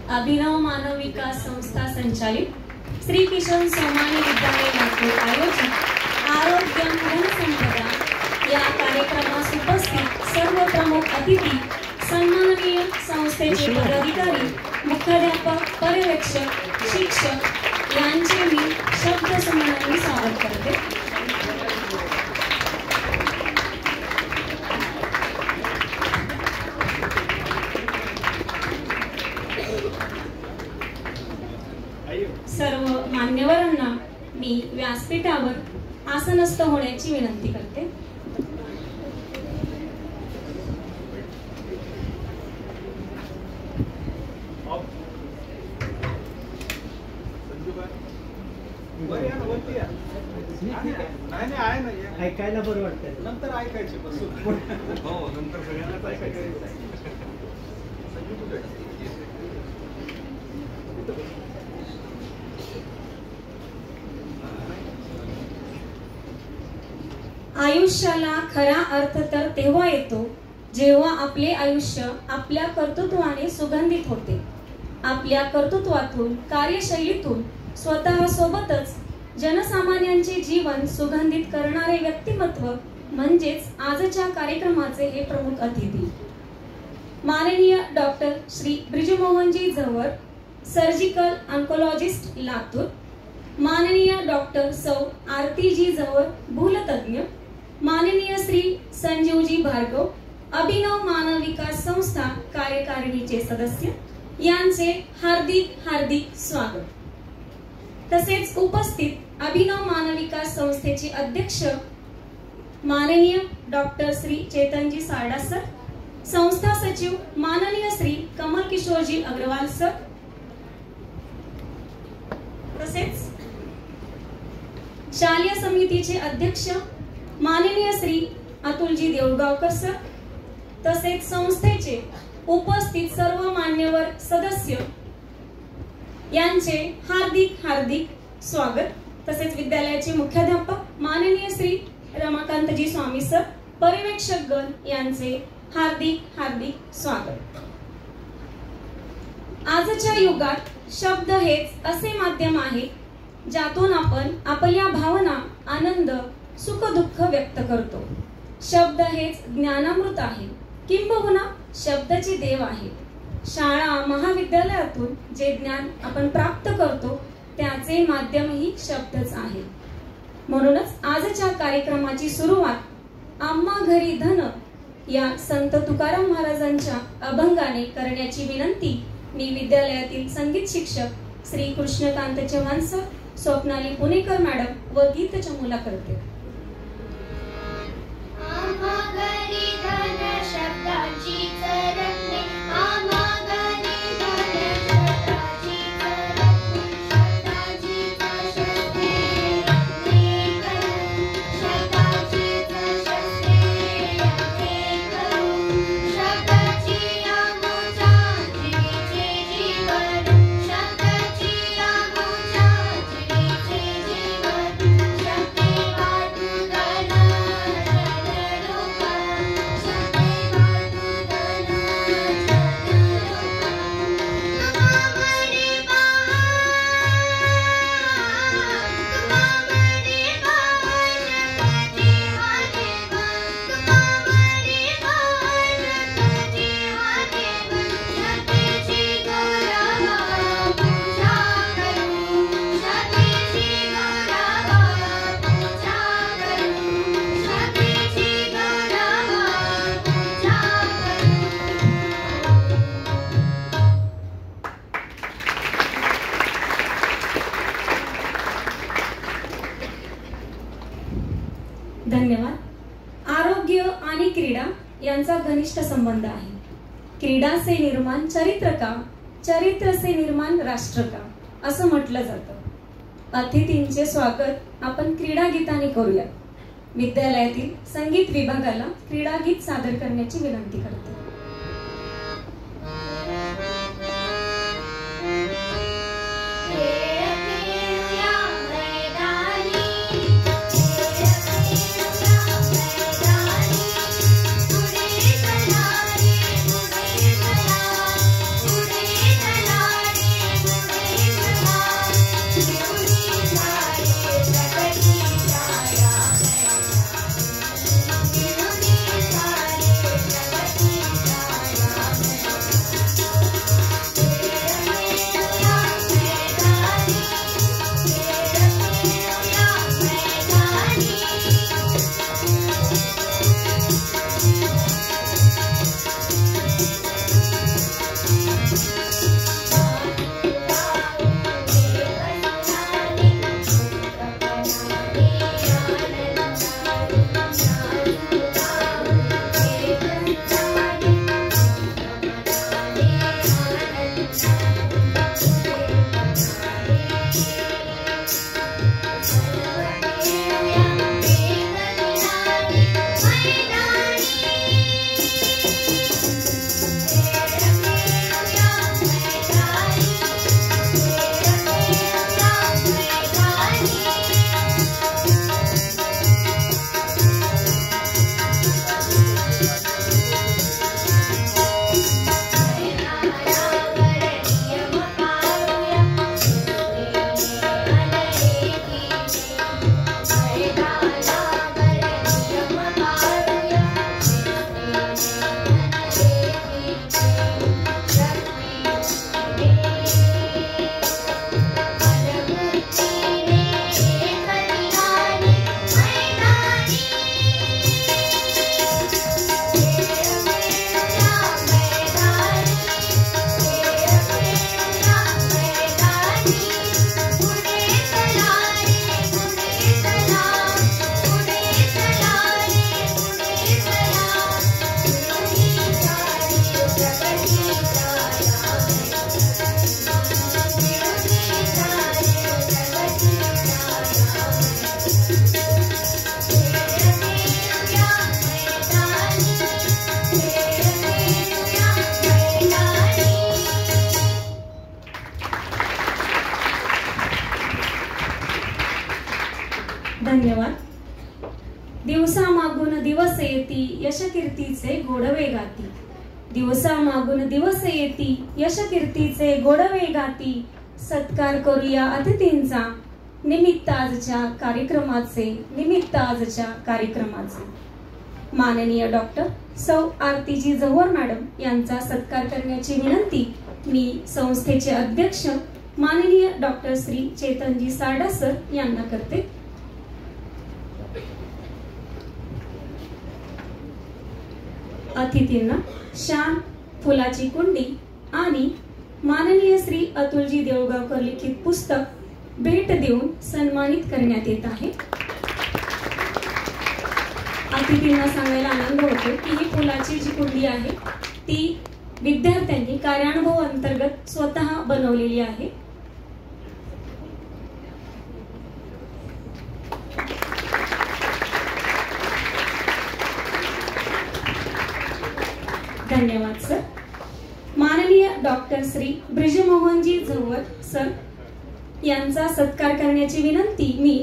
अभिनव मानव विकास संस्था संचालित श्री किशन सोमानी विद्यालय लातूर आयोजित आरोग्य जनसंपदा या कार्यक्रमास उपस्थित सर्व प्रमुख अतिथी, सन्माननीय संस्थेचे पदाधिकारी, मुख्याध्यापक, पर्यवेक्षक, शिक्षक यांचे मी शब्दसंबंधाने स्वागत करते. सर्व मान्यवरांना मी व्यासपीठावर आसनस्थ होण्याची विनंती करते. ऐकायला बरं वाटतं, नंतर ऐकायचे हो, नंतर सगळ्यांनाच ऐकायचं. आयुष्याला खरा अर्थ तर तेव्हा येतो जेव्हा आपले आयुष्य आपल्या कर्तृत्वाने सुगंधित होते. आपल्या कर्तृत्वातून, कार्यशैलीतून स्वतः सोबतच जनसामान्यांचे जीवन सुगंधित करणारे व्यक्तिमत्व म्हणजेच आजच्या कार्यक्रमाचे हे प्रमुख अतिथी, माननीय डॉक्टर श्री ब्रिजमोहनजी झंवर, सर्जिकल ऑन्कोलॉजिस्ट लातूर, माननीय डॉक्टर सौ आरतीजी झंवर, भूलतज्ञ, माननीय श्री संजीवजी भार्गव, अभिनव मानव विकास संस्था कार्यकारिणीचे सदस्य यांचे हार्दिक हार्दिक स्वागत. तसेच उपस्थित अभिनव मानव विकास संस्थेचे अध्यक्ष माननीय डॉक्टर श्री चेतनजी सारडा सर, संस्था सचिव माननीय श्री कमल किशोरजी अग्रवाल सर, तसेच शालेय समितीचे अध्यक्ष माननीय श्री अतुलजी देऊळगावकर सर, तसेच संस्थेचे उपस्थित सर्व मान्यवर सदस्य यांचे हार्दिक हार्दिक स्वागत. तसेच विद्यालयाचे मुख्याध्यापक माननीय श्री रमाकांतजी स्वामी सर, पर्यवेक्षक गण यांचे हार्दिक हार्दिक स्वागत. आजच्या युगात शब्द हेच असे माध्यम आहे ज्यातून आपण आपल्या भावना, आनंद, सुख दुःख व्यक्त करतो. शब्द हेच ज्ञानामृत आहे, किंबहुना शब्दाचे देव आहे. शाळा महाविद्यालयातून जे ज्ञान आपण प्राप्त करतो त्याचे माध्यमही शब्दच आहे. म्हणूनच आजच्या कार्यक्रमाची सुरुवात आम्हा घरी धन या संत तुकाराम महाराजांच्या अभंगाने करण्याची विनंती मी विद्यालयातील संगीत शिक्षक श्री कृष्णकांत चव्हाण सर, स्वप्नाली पुणेकर मॅडम व गीत चमूला करते. धन्यवाद. आरोग्य आणि क्रीडा यांचा घनिष्ठ संबंध आहे. क्रीडा से निर्माण चरित्र का, चरित्र से निर्माण राष्ट्र का, असं म्हटलं जातं. अतिथींचे स्वागत आपण क्रीडा गीताने करूया. विद्यालयातील संगीत विभागाला क्रीडा गीत सादर करण्याची विनंती करते. पुढे चला दिवस येती यश कीर्तीचे गोडवे गाती. दिवसा मागून दिवस येती यश कीर्तीचे गोडवे गाती. सत्कार करूया अतिथींचा निमित्त आजच्या कार्यक्रमाचे. माननीय डॉक्टर सौ आरतीजी झंवर मॅडम यांचा सत्कार करण्याची विनंती मी संस्थेचे अध्यक्ष माननीय डॉक्टर श्री चेतनजी सारडा सर यांना करते. अतिथींना शान, फुलाची कुंडी आणि माननीय श्री अतुलजी देऊळगावकर लिखित पुस्तक भेट देऊन सन्मानित करण्यात येत आहे. अतिथींना सांगायला आनंद होतो की ही फुलाची जी कुंडी आहे ती विद्यार्थ्यांनी कार्यानुभव अंतर्गत स्वतः बनवलेली आहे. धन्यवाद सर. माननीय डॉक्टर श्री ब्रिजमोहनजी झंवर सर यांचा सत्कार करण्याची विनंती मी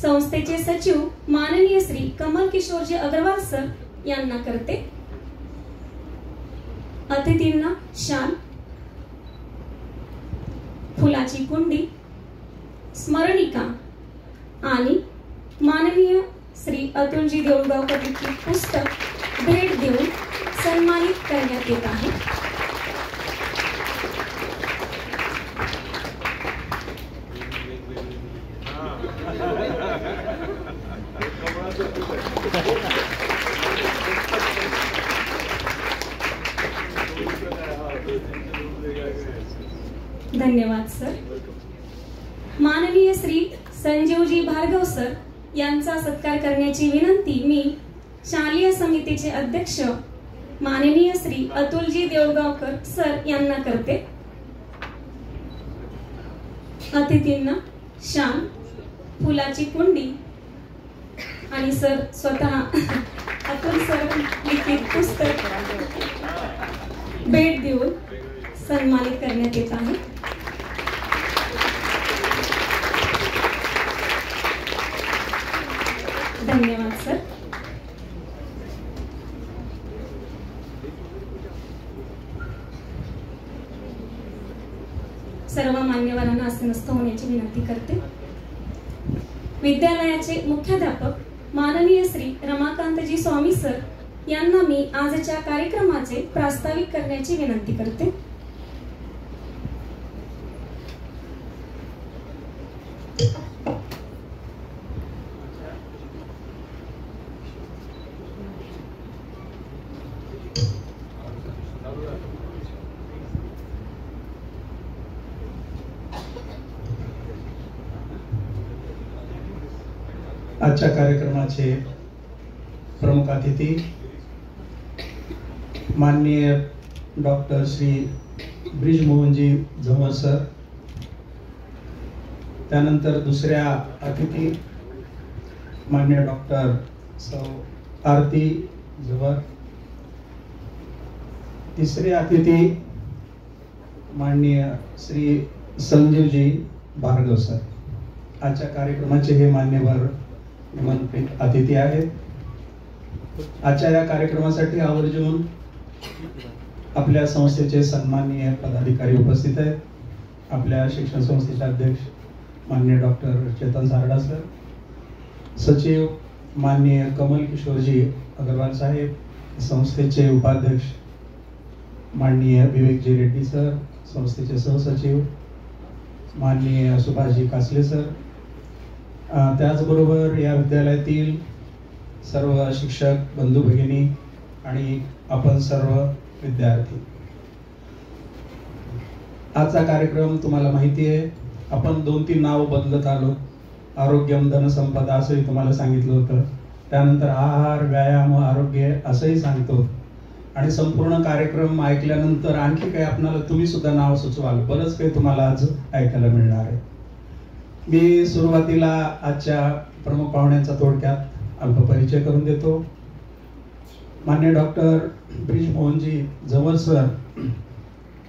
संस्थेचे सचिव माननीय श्री कमल किशोरजी अग्रवाल सर यांना करते. अतिथींना शाल, फुलाची कुंडी, स्मरणिका आणि माननीय श्री अतुलजी देऊळगावकर लिखित पुस्तक भेट देऊन सन्मानित करण्यात येत आहे. धन्यवाद सर. माननीय श्री संजीवजी भार्गव सर यांचा सत्कार करण्याची विनंती मी शालेय समितीचे अध्यक्ष माननीय श्री अतुलजी देऊळगावकर सर यांना करते. अतिथींना शाल, फुलाची कुंडी आणि सर स्वतः अतुल सर लिखित पुस्तक भेट देऊन सन्मानित करण्यात येत आहे. धन्यवाद सर. सर्व मान्यवरांना आसनस्थ होण्याची विनंती करते. विद्यालयाचे मुख्याध्यापक माननीय श्री रमाकांतजी स्वामी सर यांना मी आजच्या कार्यक्रमाचे प्रास्ताविक करण्याची विनंती करते. आजच्या कार्यक्रमाचे प्रमुख अतिथी माननीय डॉक्टर श्री ब्रिजमोहनजी झंवर सर, त्यानंतर दुसऱ्या अतिथी माननीय डॉक्टर सौ आरती झंवर, तिसरे अतिथी माननीय श्री संजीवजी भार्गव सर. आजच्या कार्यक्रमाचे हे मान्यवर निमंत्रित अतिथी आहेत. आजच्या या कार्यक्रमासाठी आवर्जून आपल्या संस्थेचे सन्माननीय पदाधिकारी उपस्थित आहेत. आपल्या शिक्षण संस्थेचे अध्यक्ष माननीय डॉक्टर चेतन सारडा सर, सचिव माननीय कमल किशोरजी अग्रवाल साहेब, संस्थेचे उपाध्यक्ष माननीय विवेकजी रेड्डी सर, संस्थेचे सहसचिव माननीय सुभाषजी कासले सर, त्याचबरोबर या विद्यालयातील सर्व शिक्षक बंधू भगिनी आणि आपण सर्व विद्यार्थी. आजचा कार्यक्रम तुम्हाला माहिती आहे, आपण 2-3 नाव बदलत आलो. आरोग्यम धनसंपदा असंही तुम्हाला सांगितलं होतं, त्यानंतर आहार, व्यायाम, आरोग्य असंही सांगतो. आणि संपूर्ण कार्यक्रम ऐकल्यानंतर आणखी काही आपल्याला तुम्ही सुद्धा नाव सुचवाल, बरंच काही तुम्हाला आज ऐकायला मिळणार आहे. मी सुरुवातीला आजच्या प्रमुख पाहुण्यांचा थोडक्यात अल्प परिचय करून देतो. माननीय डॉक्टर ब्रिजमोहनजी झंवर सर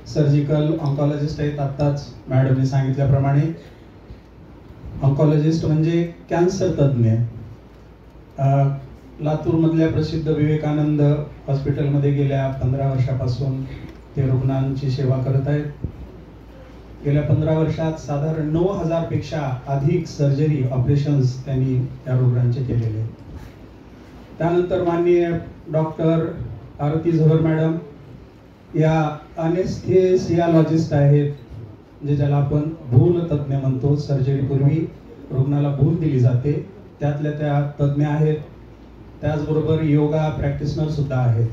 सर्जिकल ऑन्कॉलॉजिस्ट आहेत. आत्ताच मॅडमने सांगितल्याप्रमाणे ऑन्कॉलॉजिस्ट म्हणजे कॅन्सर तज्ज्ञ. लातूरमधल्या प्रसिद्ध विवेकानंद हॉस्पिटलमध्ये गेल्या 15 वर्षापासून ते रुग्णांची सेवा करत आहेत. गेल्या 15 वर्षात साधारण 9,000 पेक्षा अधिक सर्जरी ऑपरेशन्स त्यांनी त्या रुग्णांचे केलेले. त्यानंतर माननीय डॉक्टर आरती झवर मॅडम या अनेस्थेसियालॉजिस्ट आहेत, जे ज्याला आपण भूल तज्ञ म्हणतो. सर्जरीपूर्वी रुग्णाला भूल दिली जाते, त्यातल्या त्या तज्ञ आहेत. त्याचबरोबर योगा प्रॅक्टिशनर सुद्धा आहेत.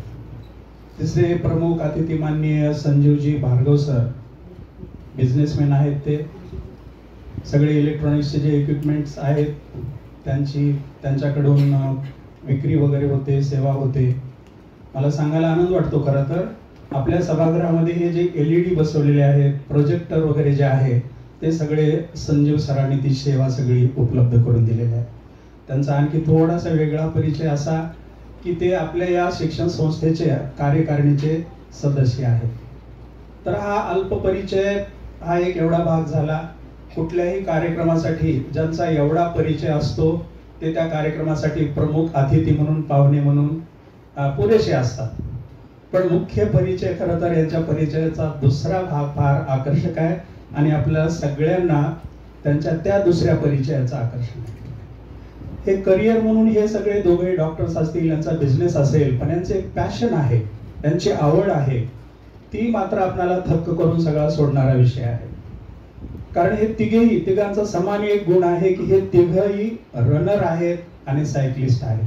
तिसरे प्रमुख अतिथी माननीय संजीवजी भार्गव सर, बिझनेसमॅन आहेत. ते सगळे इलेक्ट्रॉनिक्सचे जे इक्विपमेंट्स आहेत त्यांच्याकडून विक्री वगैरे होते, सेवा होते. मला सांगायला आनंद वाटतो. खरं तर आपल्या सभागृहामध्ये हे जे LED बसवलेले आहेत, प्रोजेक्टर वगैरे जे आहे, ते सगळे संजीव सरांनी ती सेवा सगळी उपलब्ध करून दिलेली आहे. त्यांचा आणखी थोडासा वेगळा परिचय असा की ते आपल्या या शिक्षण संस्थेचे कार्यकारिणीचे सदस्य आहेत. तर हा अल्प परिचय हा एक एवढा भाग झाला. कुठल्याही कार्यक्रमासाठी ज्यांचा एवढा परिचय असतो ते त्या कार्यक्रमासाठी प्रमुख अतिथी म्हणून, पाहुणे म्हणून पुरेसे असतात. पण मुख्य परिचय खरं तर यांच्या परिचयाचा दुसरा भाग फार आकर्षक आहे आणि आपल्या सगळ्यांना त्यांच्या त्या दुसऱ्या परिचयाचं आकर्षण आहे. हे करिअर म्हणून हे सगळे दोघे डॉक्टर्स असतील, यांचा बिझनेस असेल, पण यांचे एक पॅशन आहे, त्यांची आवड आहे, ती मात्र आपल्याला थक्क करून सगळा सोडणारा विषय आहे. कारण हे तिघांचा समान एक गुण आहे की हे तिघही रनर आहेत आणि सायकलिस्ट आहेत.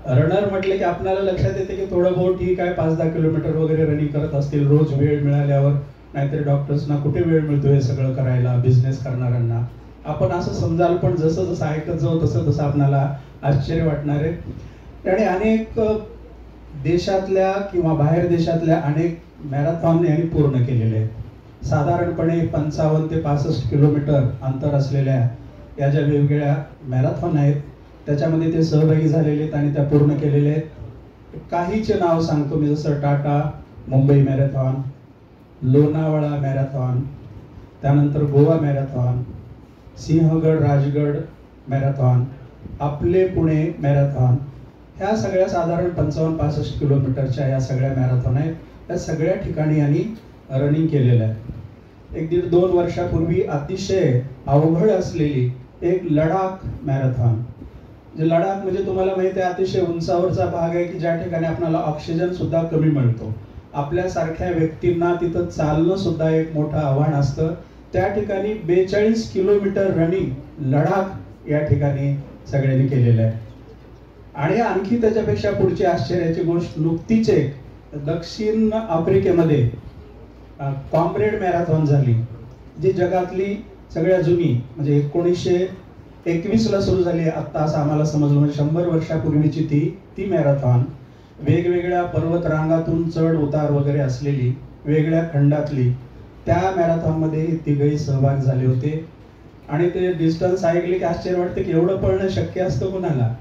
रनर म्हटले की आपल्याला लक्षात येते की थोडं बहुत ठीक आहे, 5-10 किलोमीटर वगैरे रनिंग करत असतील रोज वेळ मिळाल्यावर. नाहीतर डॉक्टर्सना कुठे वेळ मिळतो हे सगळं करायला, बिझनेस करणाऱ्यांना. आपण असं समजाल, पण जसं जसं ऐकत जाऊ तसं तसं आपल्याला आश्चर्य वाटणार आहे. आणि अनेक देशातल्या किंवा बाहेर देशातल्या अनेक मॅरेथॉन यांनी पूर्ण केलेले आहेत. साधारणपणे 55 ते 65 किलोमीटर अंतर असलेल्या या ज्या वेगवेगळ्या मॅरेथॉन आहेत त्याच्यामध्ये ते सहभागी झालेले आहेत आणि त्या पूर्ण केलेले आहेत. काहीचे नाव सांगतो मी, जसं टाटा मुंबई मॅरेथॉन, लोणावळा मॅरेथॉन, त्यानंतर गोवा मॅरेथॉन, सिंहगड राजगड मॅरेथॉन, आपले पुणे मॅरेथॉन. ह्या सगळ्या साधारण 55-65 किलोमीटरच्या या सगळ्या मॅरेथॉन आहेत. या सगळ्या ठिकाणी यांनी रनिंग केलेलं आहे. 1-2 वर्षापूर्वी अतिशय अवघड असलेली एक लडाख मॅरेथॉन, जे लडाख म्हणजे तुम्हाला माहिती आहे अतिशय उंचावरचा भाग आहे की ज्या ठिकाणी आपल्याला ऑक्सिजन सुद्धा कमी मिळतो. आपल्यासारख्या व्यक्तींना तिथं चालणं सुद्धा एक मोठं आव्हान असतं. त्या ठिकाणी 42 किलोमीटर रनिंग लडाख या ठिकाणी सगळ्यांनी केलेलं आहे. आणि आणखी त्याच्यापेक्षा पुढची आश्चर्याची गोष्ट, नुकतीच एक दक्षिण आफ्रिकेमध्ये कॉम्रेड मॅरेथॉन झाली, जी जगातली सगळ्यात जुनी, म्हणजे 1921ला सुरू झाली. आत्ता असं आम्हाला समजलं, म्हणजे 100 वर्षापूर्वीची ती मॅरेथॉन. वेगवेगळ्या पर्वत रांगातून चढ उतार वगैरे असलेली, वेगळ्या खंडातली, त्या मॅरेथॉनमध्ये तिघही सहभाग झाले होते. आणि ते डिस्टन्स ऐकले की आश्चर्य वाटते की एवढं पळणं शक्य असतं कोणाला.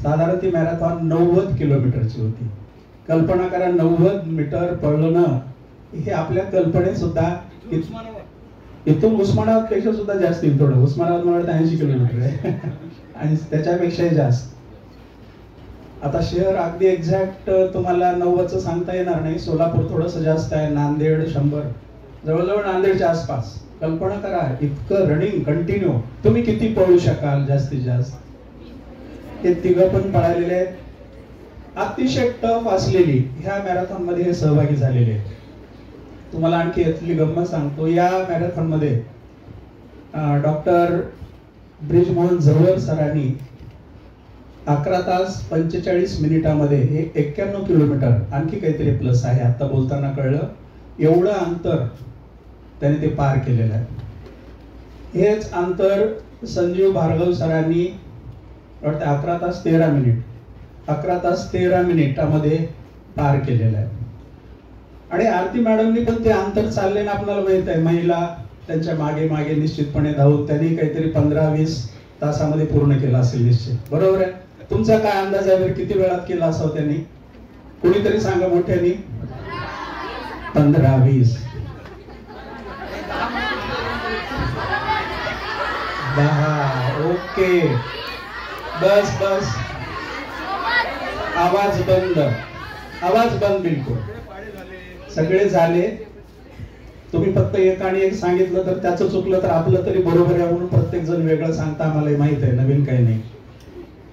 साधारण ती मॅरेथॉन 90 किलोमीटरची होती. कल्पना करा, 90 मीटर पळणं हे आपल्या कल्पनेत सुद्धा. इथून उस्मानाबाद पेक्षा सुद्धा जास्त येईल थोडं. उस्मानाबाद मला 80 किलोमीटर आहे आणि त्याच्यापेक्षाही जास्त. आता शहर अगदी एक्झॅक्ट तुम्हाला 90चं सांगता येणार नाही. सोलापूर थोडंसं जास्त आहे, नांदेड 100, जवळजवळ नांदेडच्या आसपास. कल्पना करा, इतकं रनिंग कंटिन्यू तुम्ही किती पळू शकाल जास्तीत जास्त. हे तिघं पण पळालेले आहेत. अतिशय टफ असलेली ह्या मॅरेथॉन मध्ये हे सहभागी झालेले आहेत. तुम्हाला आणखी यातली गंमत सांगतो. या मॅरेथॉन मध्ये डॉक्टर ब्रिजमोहन झवर सरांनी 11 तास 45 मिनिटामध्ये हे 91 किलोमीटर, आणखी काहीतरी प्लस आहे आता बोलताना कळलं, एवढं अंतर त्याने ते पार केलेलं आहे. हेच अंतर संजीव भार्गव सरांनी 11 तास 13 मिनिटामध्ये पार केलेलं आहे. आणि आरती मॅडमनी पण ते अंतर चालले ना, आपल्याला माहित आहे, महिला त्यांच्या मागे मागे निश्चितपणे धावून त्यांनी काहीतरी 15-20 तासामध्ये पूर्ण केलं असेल निश्चित. बरोबर आहे. तुमचा काय अंदाज आहे, किती वेळात केला असावं त्यांनी? कोणीतरी सांगा मोठ्यानी. 15-20 10. ओके, बस आवाज बंद, आवाज बंद बिलकुल. सगळे झाले. तुम्ही फक्त एक आणि एक सांगितलं तर त्याचं चुकलं तर आपलं तरी बरोबर आहे म्हणून प्रत्येक जण वेगळं सांगता आम्हाला माहित आहे, नवीन काही नाही.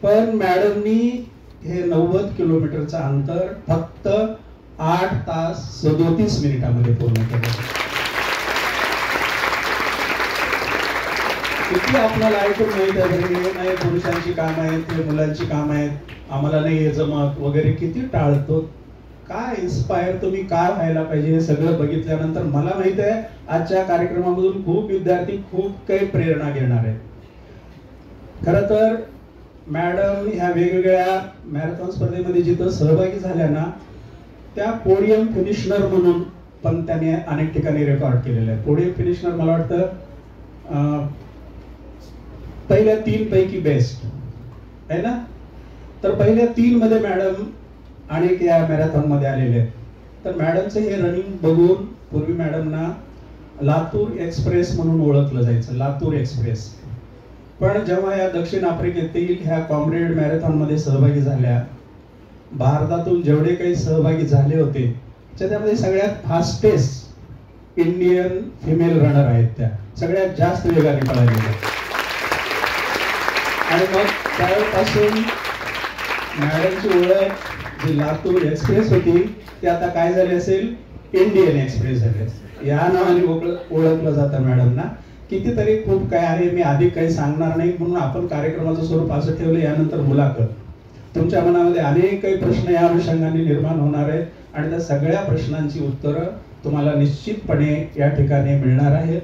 पण मॅडमनी हे 90 किलोमीटरचं अंतर फक्त 8 तास 37 मिनिटांमध्ये पूर्ण केलं. किती आपल्याला ऐकून माहित आहे नाही पुरुषांची काम आहेत, ते मुलांची काम आहेत, आम्हाला नाही हे जमत वगैरे किती टाळतो. काय इन्स्पायर तुम्ही काय व्हायला पाहिजे हे सगळं बघितल्यानंतर मला माहित आहे आजच्या कार्यक्रमामधून खूप विद्यार्थी खूप काही प्रेरणा घेणार आहेत. खरं तर मॅडम ह्या वेगवेगळ्या मॅरेथॉन स्पर्धेमध्ये जिथं सहभागी झाल्या ना त्या पोडियम फिनिशनर म्हणून पण त्याने अनेक ठिकाणी रेकॉर्ड केलेलं आहे. पोडियम फिनिशनर मला वाटतं पहिल्या 3 पैकी बेस्ट आहे ना. तर पहिल्या 3 मध्ये मॅडम अनेक या मॅरेथॉन मध्ये आलेले आहेत. तर मॅडमचं हे रनिंग बघून पूर्वी मॅडमना लातूर एक्सप्रेस म्हणून ओळखलं जायचं, लातूर एक्सप्रेस. पण जेव्हा या दक्षिण आफ्रिकेतील ह्या कॉम्रेड मॅरेथॉन मध्ये सहभागी झाल्या, भारतातून जेवढे काही सहभागी झाले होते त्याच्यामध्ये सगळ्यात फास्टेस्ट इंडियन फिमेल रनर आहेत, त्या सगळ्यात जास्त वेगाने पळालेल्या. आणि मग त्यावेळेपासून मॅडमची ओळख जी लातूर एक्सप्रेस होती ती आता काय झाली असेल, इंडियन एक्सप्रेस झाली. या नावाने ओळखलं जातं मॅडमना. कितीतरी खूप काय आहे, मी आधी काही सांगणार नाही म्हणून आपण कार्यक्रमाचं स्वरूप असं ठेवलं. यानंतर मुलाखत. तुमच्या मनामध्ये अनेक काही प्रश्न या अनुषंगाने निर्माण होणार आहेत आणि त्या सगळ्या प्रश्नांची उत्तरं तुम्हाला निश्चितपणे या ठिकाणी मिळणार आहेत.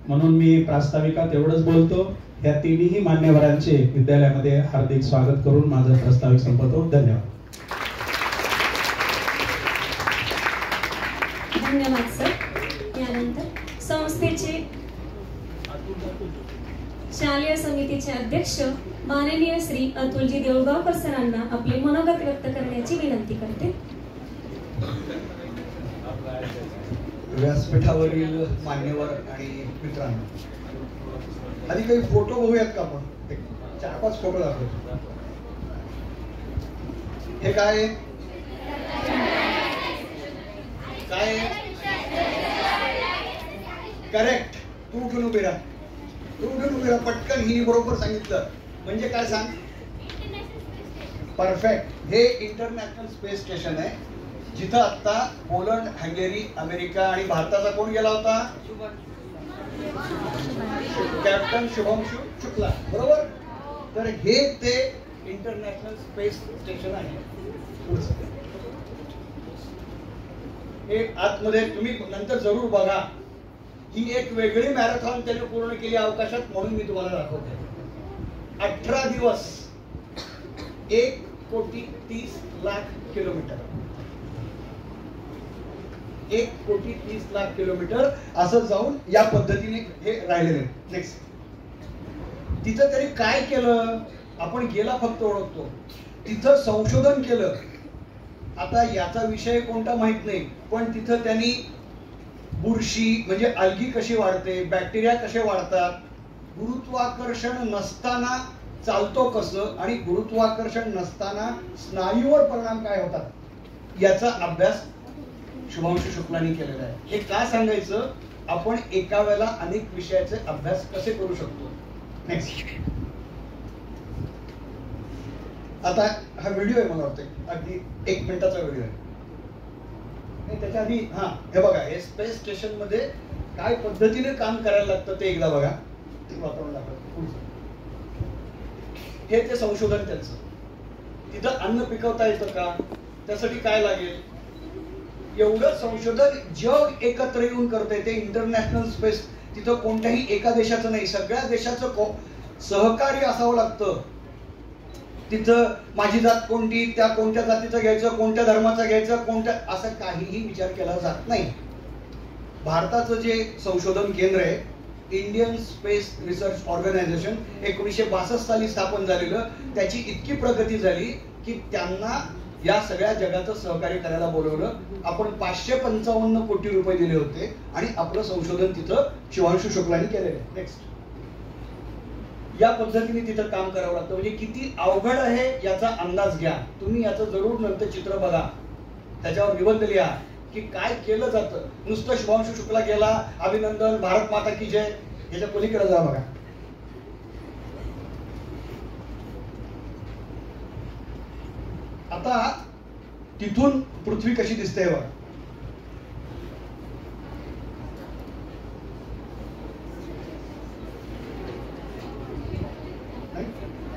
म्हणून मी प्रास्ताविकात एवढंच बोलतो. या तिन्ही मान्यवरांचे विद्यालयामध्ये हार्दिक स्वागत करून माझं प्रास्ताविक संपवतो. धन्यवाद. धन्यवाद सर. यानंतर संस्थेचे शालेय समितीचे अध्यक्ष माननीय श्री अतुलजी देऊळगावकर सरांना आपले मनोगत व्यक्त करण्याची विनंती करते. व्यासपीठावरील मान्यवर आणि मित्रांनो, आधी काही फोटो बघूयात का आपण? 4-5 फोटो दाखवतो. हे काय काय करेक्ट. तू उठून उभी राहा, तू उठून उभी राहा पटकन. हिने बरोबर सांगितलं म्हणजे काय सांग. परफेक्ट. हे इंटरनॅशनल स्पेस स्टेशन आहे जिथं आता पोलंड, हंगेरी, अमेरिका आणि भारताचा कोण गेला होता? कॅप्टन शुभंशु शुक्ला, बरोबर. तर हे ते इंटरनॅशनल स्पेस स्टेशन आहे. हे आतमध्ये तुम्ही नंतर जरूर बघा. ही एक वेगळी मॅरेथॉन त्याने पूर्ण केली अवकाशात म्हणून मी तुम्हाला दाखवते. 18 दिवस 1,30,00,000 किलोमीटर. 1,30,00,000 किलोमीटर असं जाऊन या पद्धतीने हे राहिलेले. नेक्स्ट. तिथं तरी काय केलं आपण? गेला फक्त ओळखतो. तिथं संशोधन केलं. आता याचा विषय कोणता माहित नाही, पण तिथं त्यांनी बुरशी म्हणजे अल्गी कशी वाढते, बॅक्टेरिया कसे वाढतात, गुरुत्वाकर्षण नसताना चालतो कसं आणि गुरुत्वाकर्षण नसताना स्नायूवर परिणाम काय होतात याचा अभ्यास शुभांशु शुक्लांनी केलेला आहे. हे का सांगायचं? आपण एका वेळेला अनेक विषयाचे अभ्यास कसे करू शकतो. नेक्स्ट. आता हा व्हिडिओ आहे, मला वाटतं अगदी 1 मिनिटाचा व्हिडिओ आहे. त्याच्या आधी हे बघा, हे स्पेस स्टेशन मध्ये काय पद्धतीने काम करायला लागतं ते एकदा बघा. वातावरण दाखवतो. हे ते संशोधन त्यांचं. तिथं अन्न पिकवता येतं का, त्यासाठी काय लागेल, एवढं संशोधन जग एकत्र येऊन करतंय. ते इंटरनॅशनल स्पेस. तिथं कोणत्याही एका देशाचं नाही, सगळ्या देशाचं सहकार्य असावं लागतं. तिथं माझी जात कोणती, त्या कोणत्या जातीचं घ्यायचं, कोणत्या धर्माचं घ्यायचं, कोणत्या, असं काहीही विचार केला जात नाही. भारताचं जे संशोधन केंद्र आहे इंडियन स्पेस रिसर्च ऑर्गनायझेशन 1962 साली स्थापन झालेलं, त्याची इतकी प्रगती झाली की त्यांना या सगळ्या जगाचं सहकार्य करायला बोलवलं. आपण 555 कोटी रुपये दिले होते आणि आपलं संशोधन तिथं शुभांशु शुक्लांनी केलेलं आहे. नेक्स्ट. या पद्धतीने तिथं काम करावं लागतं. म्हणजे किती अवघड आहे याचा अंदाज घ्या. तुम्ही याचं जरूर नंतर चित्र बघा, त्याच्यावर निबंध लिहा की काय केलं जातं. नुसतं शुभांशु शुक्ला गेला, अभिनंदन, भारत माता की जय, याच्या पलीकडे जा बघा. आता तिथून पृथ्वी कशी दिसते बघा.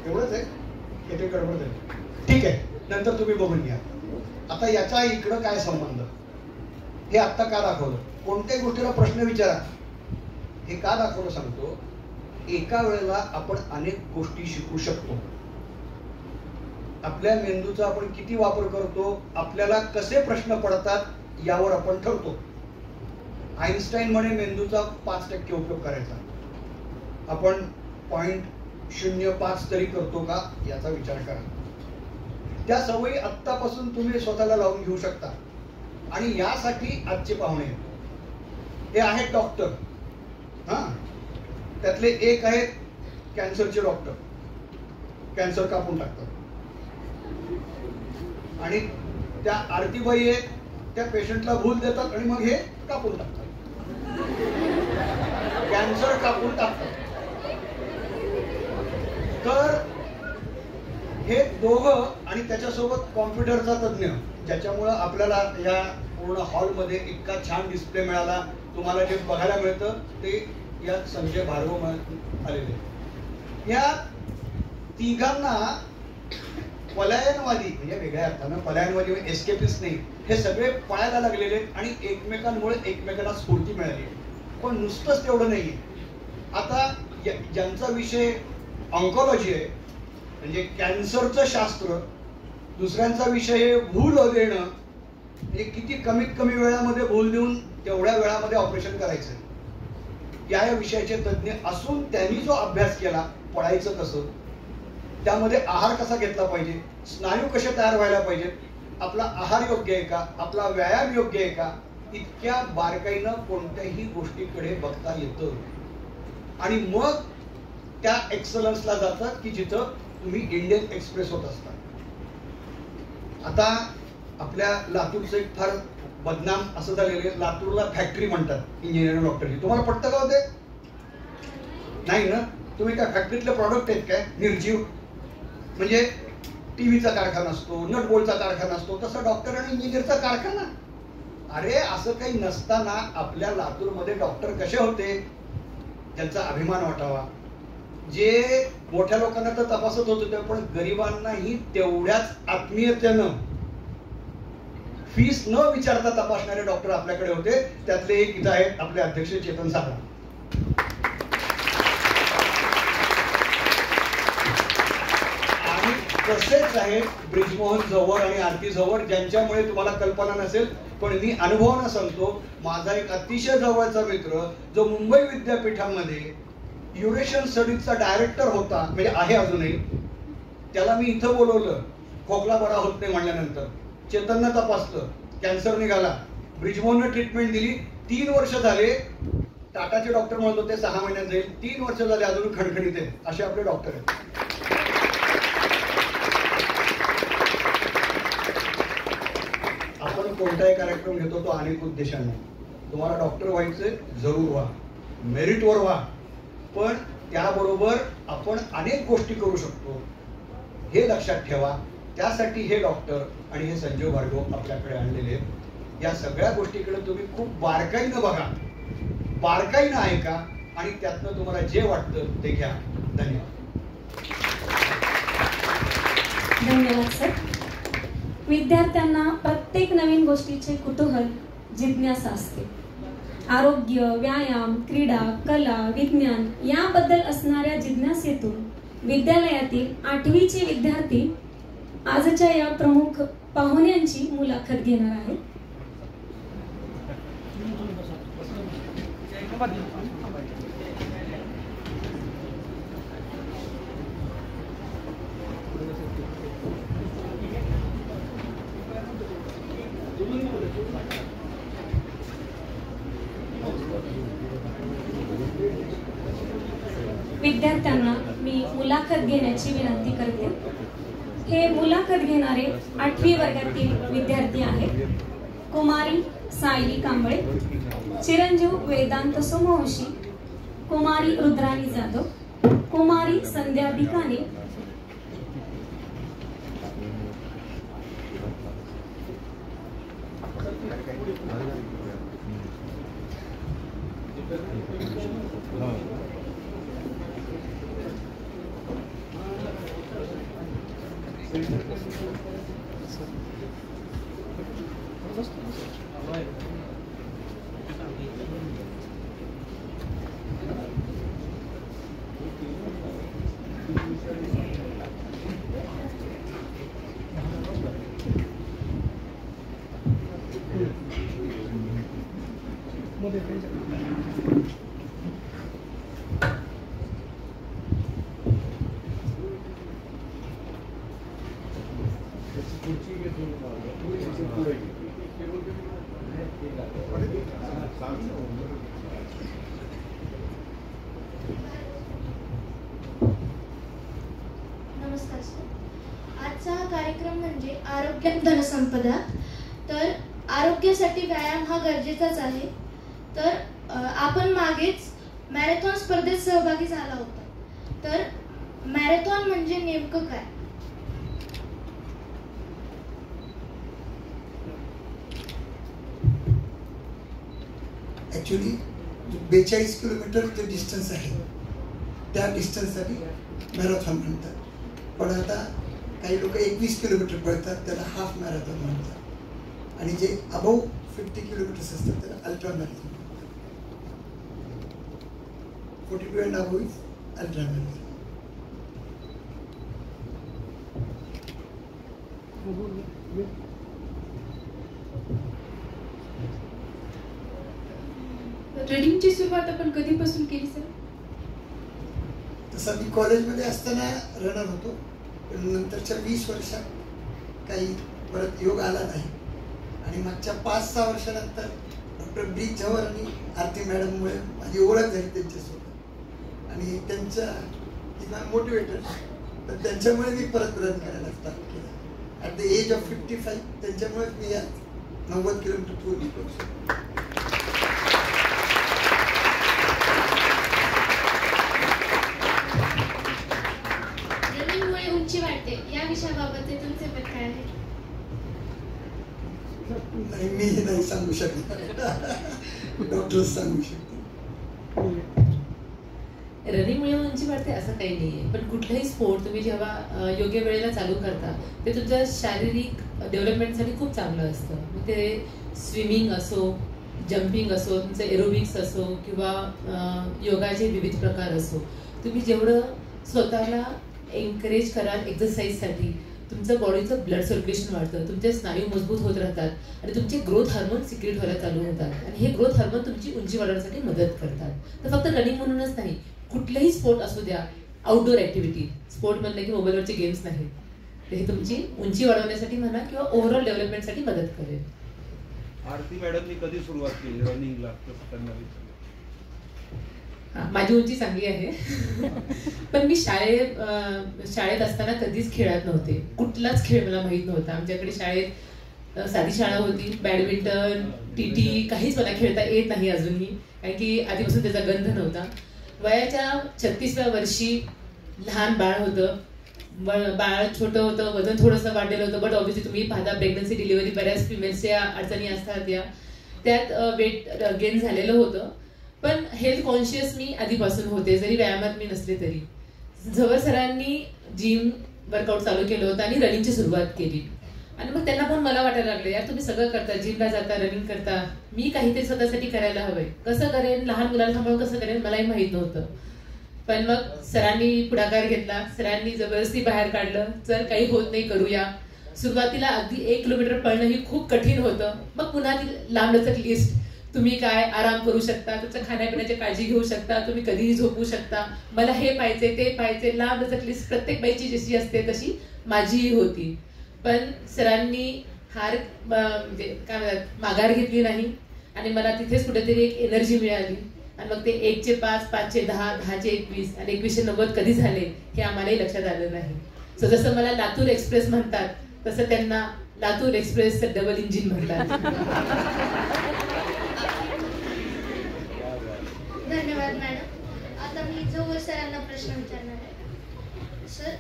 एवढंच आहे, येथे गडबड झाली. ठीक आहे, नंतर तुम्ही बघून घ्या. आता याचा इकडं काय संबंध, हे आत्ता का दाखवलं. कोणत्याही गोष्टीला प्रश्न विचारा. हे का दाखवलं सांगतो. एका वेळेला आपण अनेक गोष्टी शिकू शकतो. आपल्या मेंदूचा आपण किती वापर करतो, आपल्याला कसे प्रश्न पडतात यावर आपण ठरतो. आईन्स्टाईन म्हणे मेंदूचा 5% उपयोग करायचा. आपण 0.05 तरी करतो का याचा विचार करा. त्या सवयी आत्तापासून तुम्ही स्वतःला लावून घेऊ शकता. आणि यासाठी आजचे पाहुणे हे आहेत डॉक्टर. त्यातले एक आहेत कॅन्सरचे डॉक्टर. कॅन्सर कापून टाकतात. आणि त्या आरतीबाई आहेत, त्या पेशंटला भूल देतात आणि मग हे कापून टाकतात. कॅन्सर कापून टाकतात. तर हे दोघं आणि त्याच्यासोबत कॉम्प्युटरचा तज्ञ, ज्याच्यामुळं आपल्याला या पूर्ण हॉलमध्ये इतका छान डिस्प्ले मिळाला. तुम्हाला जे बघायला मिळतं ते या संजय भार्गव आलेले. या तिघांना पलायनवादी म्हणजे वेगळ्या अर्थानं पलायनवादी म्हणजे एस्केपिस्ट नाही, हे सगळे पळायला लागलेले आहेत आणि एकमेकांमुळे एकमेकांना स्फूर्ती मिळाली. पण नुसतंच तेवढं नाहीये. आता ज्यांचा विषय ऑन्कॉलॉजी आहे म्हणजे कॅन्सरचं शास्त्र, दुसऱ्यांचा विषय भूल देणं म्हणजे किती कमीत कमी वेळामध्ये भूल देऊन तेवढ्या वेळामध्ये ऑपरेशन करायचं, या विषयाचे तज्ज्ञ असून त्यांनी जो अभ्यास केला पळायचं कसं, त्यामध्ये आहार कसा घेतला पाहिजे, स्नायू कसे तयार व्हायला पाहिजेत, आपला आहार योग्य आहे का, आपला व्यायाम योग्य आहे का, इतक्या बारकाईनं कोणत्याही गोष्टीकडे बघता येतं. आणि मग त्या एक्सलन्सला जातात की जिथं तुम्ही इंडियन एक्सप्रेस होत असता. आता आपल्या लातूरचं एक फार बदनाम असं झालेलं आहे. लातूरला फॅक्टरी म्हणतात इंजिनिअरिंग डॉक्टरची. तुम्हाला पटतं का होते? नाही ना. तुम्ही काय फॅक्टरीतले प्रॉडक्ट आहेत काय निर्जीव? म्हणजे टीव्हीचा कारखाना असतो, नट बोल्टचा कारखाना असतो, तसा डॉक्टर आणि इंजिनियरचा कारखाना. अरे असं काही नसताना आपल्या लातूरमध्ये डॉक्टर कसे होते ज्यांचा अभिमान वाटावा. जे मोठ्या लोकांना तर तपासत होत होते पण गरिबांनाही तेवढ्याच आत्मीयतेनं फीस न विचारता तपासणारे डॉक्टर आपल्याकडे होते. त्यातले एक इथं आहेत आपले अध्यक्ष चेतन साबळा. आणि तसेच आहेत ब्रिजमोहन झंवर आणि आरती झंवर, ज्यांच्यामुळे तुम्हाला कल्पना नसेल पण मी अनुभवानं सांगतो. माझा एक अतिशय जवळचा मित्र जो मुंबई विद्यापीठामध्ये युरेशियन स्टडीजचा डायरेक्टर होता, म्हणजे आहे अजूनही, त्याला मी इथं बोलवलं खोकला बरा होत नाही म्हणल्यानंतर. चेतननं तपासलं, कॅन्सर निघाला, ब्रिजमोहननं ट्रीटमेंट दिली. 3 वर्ष झाले. टाटाचे डॉक्टर म्हणत होते 6 महिन्यात जाईल, 3 वर्ष झाले अजून खणखणीत आहेत. असे आपले डॉक्टर आहेत. आपण कोणताही कार्यक्रम घेतो तो अनेक उद्देशाने. तुम्हाला डॉक्टर व्हायचे जरूर व्हा, मेरिटवर व्हा, पण त्याबरोबर आपण अनेक गोष्टी करू शकतो हे लक्षात ठेवा. त्यासाठी हे डॉक्टर आणि हे संजय भार्गव आपल्याकडे आणलेले. या सगळ्या गोष्टीकडे तुम्ही खूप बारकाईनं बघा, बारकाईनं ऐका आणि त्यातनं तुम्हाला जे वाटतं ते घ्या. धन्यवाद. धन्यवाद सर. विद्यार्थ्यांना प्रत्येक नवीन गोष्टीचे कुतूहल, जिज्ञासा असते. आरोग्य, व्यायाम, क्रीडा, कला, विज्ञान याबद्दल असणाऱ्या जिज्ञासेतून विद्यालयातील 8वीचे विद्यार्थी आजच्या या प्रमुख पाहुण्यांची मुलाखत घेणार आहेत. विद्यार्थ्यांना मी मुलाखत घेण्याची विनंती करते. हे मुलाखत घेणारे 8वी वर्गातील विद्यार्थी आहेत. कुमारी सायली कांबळे, चिरंजीव वेदांत सोमवंशी, कुमारी रुद्राणी जाधव, कुमारी संध्या भिकाणे, नमस्कार सर. आजचा हा कार्यक्रम म्हणजे आरोग्य धनसंपदा. तर आरोग्यासाठी व्यायाम हा गरजेचाच आहे. तर आपण मागेच मॅरेथॉन स्पर्धेत सहभागी झाला होता. तर मॅरेथॉन म्हणजे नेमकं काय? ॲक्च्युली 42 किलोमीटर जे डिस्टन्स आहे त्या डिस्टन्ससाठी मॅरेथॉन म्हणतात. पण आता काही लोक 21 किलोमीटर पळतात, त्याला हाफ मॅरेथॉन म्हणतात. आणि जे अबव 50 किलोमीटर्स असतात त्याला अल्ट्रा मॅरेथॉन म्हणतात. 42 and above is ultra marathon. रनिंगची सुरुवात आपण कधीपासून केली सर? तसं मी कॉलेजमध्ये असताना रनर होतो, पण नंतरच्या 20 वर्षात काही परत योग आला नाही. आणि मागच्या 5-6 वर्षानंतर डॉक्टर बी झवर आणि आरती मॅडममुळे माझी ओळख झाली त्यांच्यासोबत. आणि त्यांच्या किंवा मोटिवेटर, तर त्यांच्यामुळे मी परत रन करायला स्टार्ट केलं. ॲट द एज ऑफ 55 त्यांच्यामुळेच मी आज 90 किलोमीटर पूर्ण करू शकतो. रनिंगमुळे उंची वाढते, या विषयाबाबतचे तुमचे मत काय आहे? नाही, मी नाही सांगू शकत, डॉक्टर्स सांगू शकतो. रनिंगमुळे उंची वाढते असं काही नाही आहे. पण कुठलाही स्पोर्ट तुम्ही जेव्हा योग्य वेळेला चालू करता ते तुमच्या शारीरिक डेव्हलपमेंटसाठी खूप चांगलं असतं. मग ते स्विमिंग असो, जम्पिंग असो, तुमचं एरोबिक्स असो किंवा योगाचे विविध प्रकार असो, तुम्ही जेवढं स्वतःला एनकरेज कराल एक्सरसाइजसाठी, तुमचं बॉडीचं ब्लड सर्क्युलेशन वाढतं, तुमचे स्नायू मजबूत होत राहतात आणि तुमचे ग्रोथ हार्मोन सिक्रेट व्हायला चालू होतात. आणि हे ग्रोथ हार्मोन तुमची उंची वाढवण्यासाठी मदत करतात. तर फक्त रनिंग म्हणूनच नाही, कुठलाही स्पोर्ट असू द्या, आउटडोर ॲक्टिव्हिटी, स्पोर्ट म्हणलं की मोबाईलवरचे गेम्स नाहीत, तर हे तुमची उंची वाढवण्यासाठी म्हणा किंवा ओव्हरऑल डेव्हलपमेंटसाठी मदत करेल. आरती मॅडमनी कधी सुरुवात केली रनिंगला? माझी उंची चांगली आहे. पण मी शाळेत असताना कधीच खेळत नव्हते. कुठलाच खेळ मला माहीत नव्हता. आमच्याकडे शाळेत साधी शाळा होती, बॅडमिंटन, टीटी काहीच मला खेळता येत नाही अजूनही, कारण की आधीपासून त्याचा गंध नव्हता. वयाच्या 36व्या वर्षी लहान बाळ होतं. बाळ छोटं होतं, वजन थोडंसं वाढलेलं होतं. बट ऑब्व्हियसली तुम्ही पाहता प्रेग्नन्सी डिलिव्हरी बऱ्याच फिमेल्सच्या अडचणी असतात, त्यात वेट गेन झालेलं होतं. पण हेल्थ कॉन्शियस मी आधीपासून होते, जरी व्यायामात मी नसले तरी. झवर सरांनी जिम वर्कआउट चालू केलं होतं आणि रनिंगची सुरुवात केली. आणि मग त्यांना पण मला वाटायला लागलं, यार तुम्ही सगळं करता, जिमला जाता, रनिंग करता, मी काहीतरी स्वतःसाठी करायला हवंय. कसं करेन, लहान मुलाला सांभाळून कसं करेन मलाही माहीत नव्हतं. पण मग सरांनी पुढाकार घेतला, सरांनी जबरदस्ती बाहेर काढलं, चल काही होत नाही करूया. सुरुवातीला अगदी 1 किलोमीटर पळणं ही खूप कठीण होतं. मग पुन्हा ती लांबलचक लिस्ट, तुम्ही काय आराम करू शकता, तुमच्या खाण्यापिण्याची काळजी घेऊ शकता, तुम्ही कधीही झोपू शकता, मला हे पाहिजे ते पाहिजे, लांबलचक लिस्ट प्रत्येक बाईची जशी असते तशी माझीही होती. पण सरांनी म्हणजे काय म्हणतात, माघार घेतली नाही आणि मला तिथेच कुठेतरी एक एनर्जी मिळाली आणि मग ते 1चे 5, 5चे 10, 10चे 21 आणि 2190 कधी झाले हे आम्हालाही लक्षात आलं नाही. सो जसं मला लातूर एक्सप्रेस म्हणतात तसं त्यांना लातूर एक्सप्रेसचं डबल इंजिन म्हणतात. धन्यवाद मॅडम. आता मी जोवर सरांना प्रश्न विचारणार आहे. सर,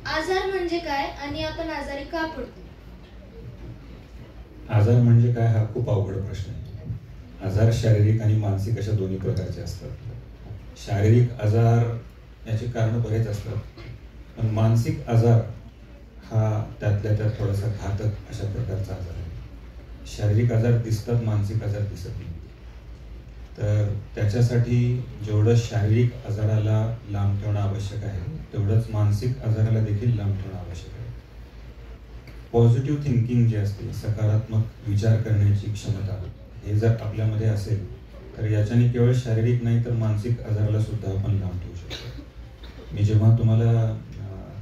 आजार म्हणजे काय आणि आपण आजारी का पडतो? आजार म्हणजे काय हा खूप अवघड प्रश्न आहे. आजार शारीरिक आणि मानसिक अशा दोन्ही प्रकारचे असतात. शारीरिक आजार याचे कारण बरेच असतात, पण मानसिक आजार हा त्यातल्या त्यात थोडासा घातक अशा प्रकारचा आजार आहे. शारीरिक आजार दिसतात, मानसिक आजार दिसत नाही. तर त्याच्यासाठी जेवढं शारीरिक आजाराला लांब ठेवणं आवश्यक आहे तेवढंच मानसिक आजाराला देखील लांब ठेवणं आवश्यक आहे. पॉझिटिव्ह थिंकिंग जे असते, सकारात्मक विचार करण्याची क्षमता, हे जर आपल्यामध्ये असेल तर याच्याने केवळ शारीरिक नाही तर मानसिक आजाराला सुद्धा आपण लांब ठेवू शकतो. मी जेव्हा तुम्हाला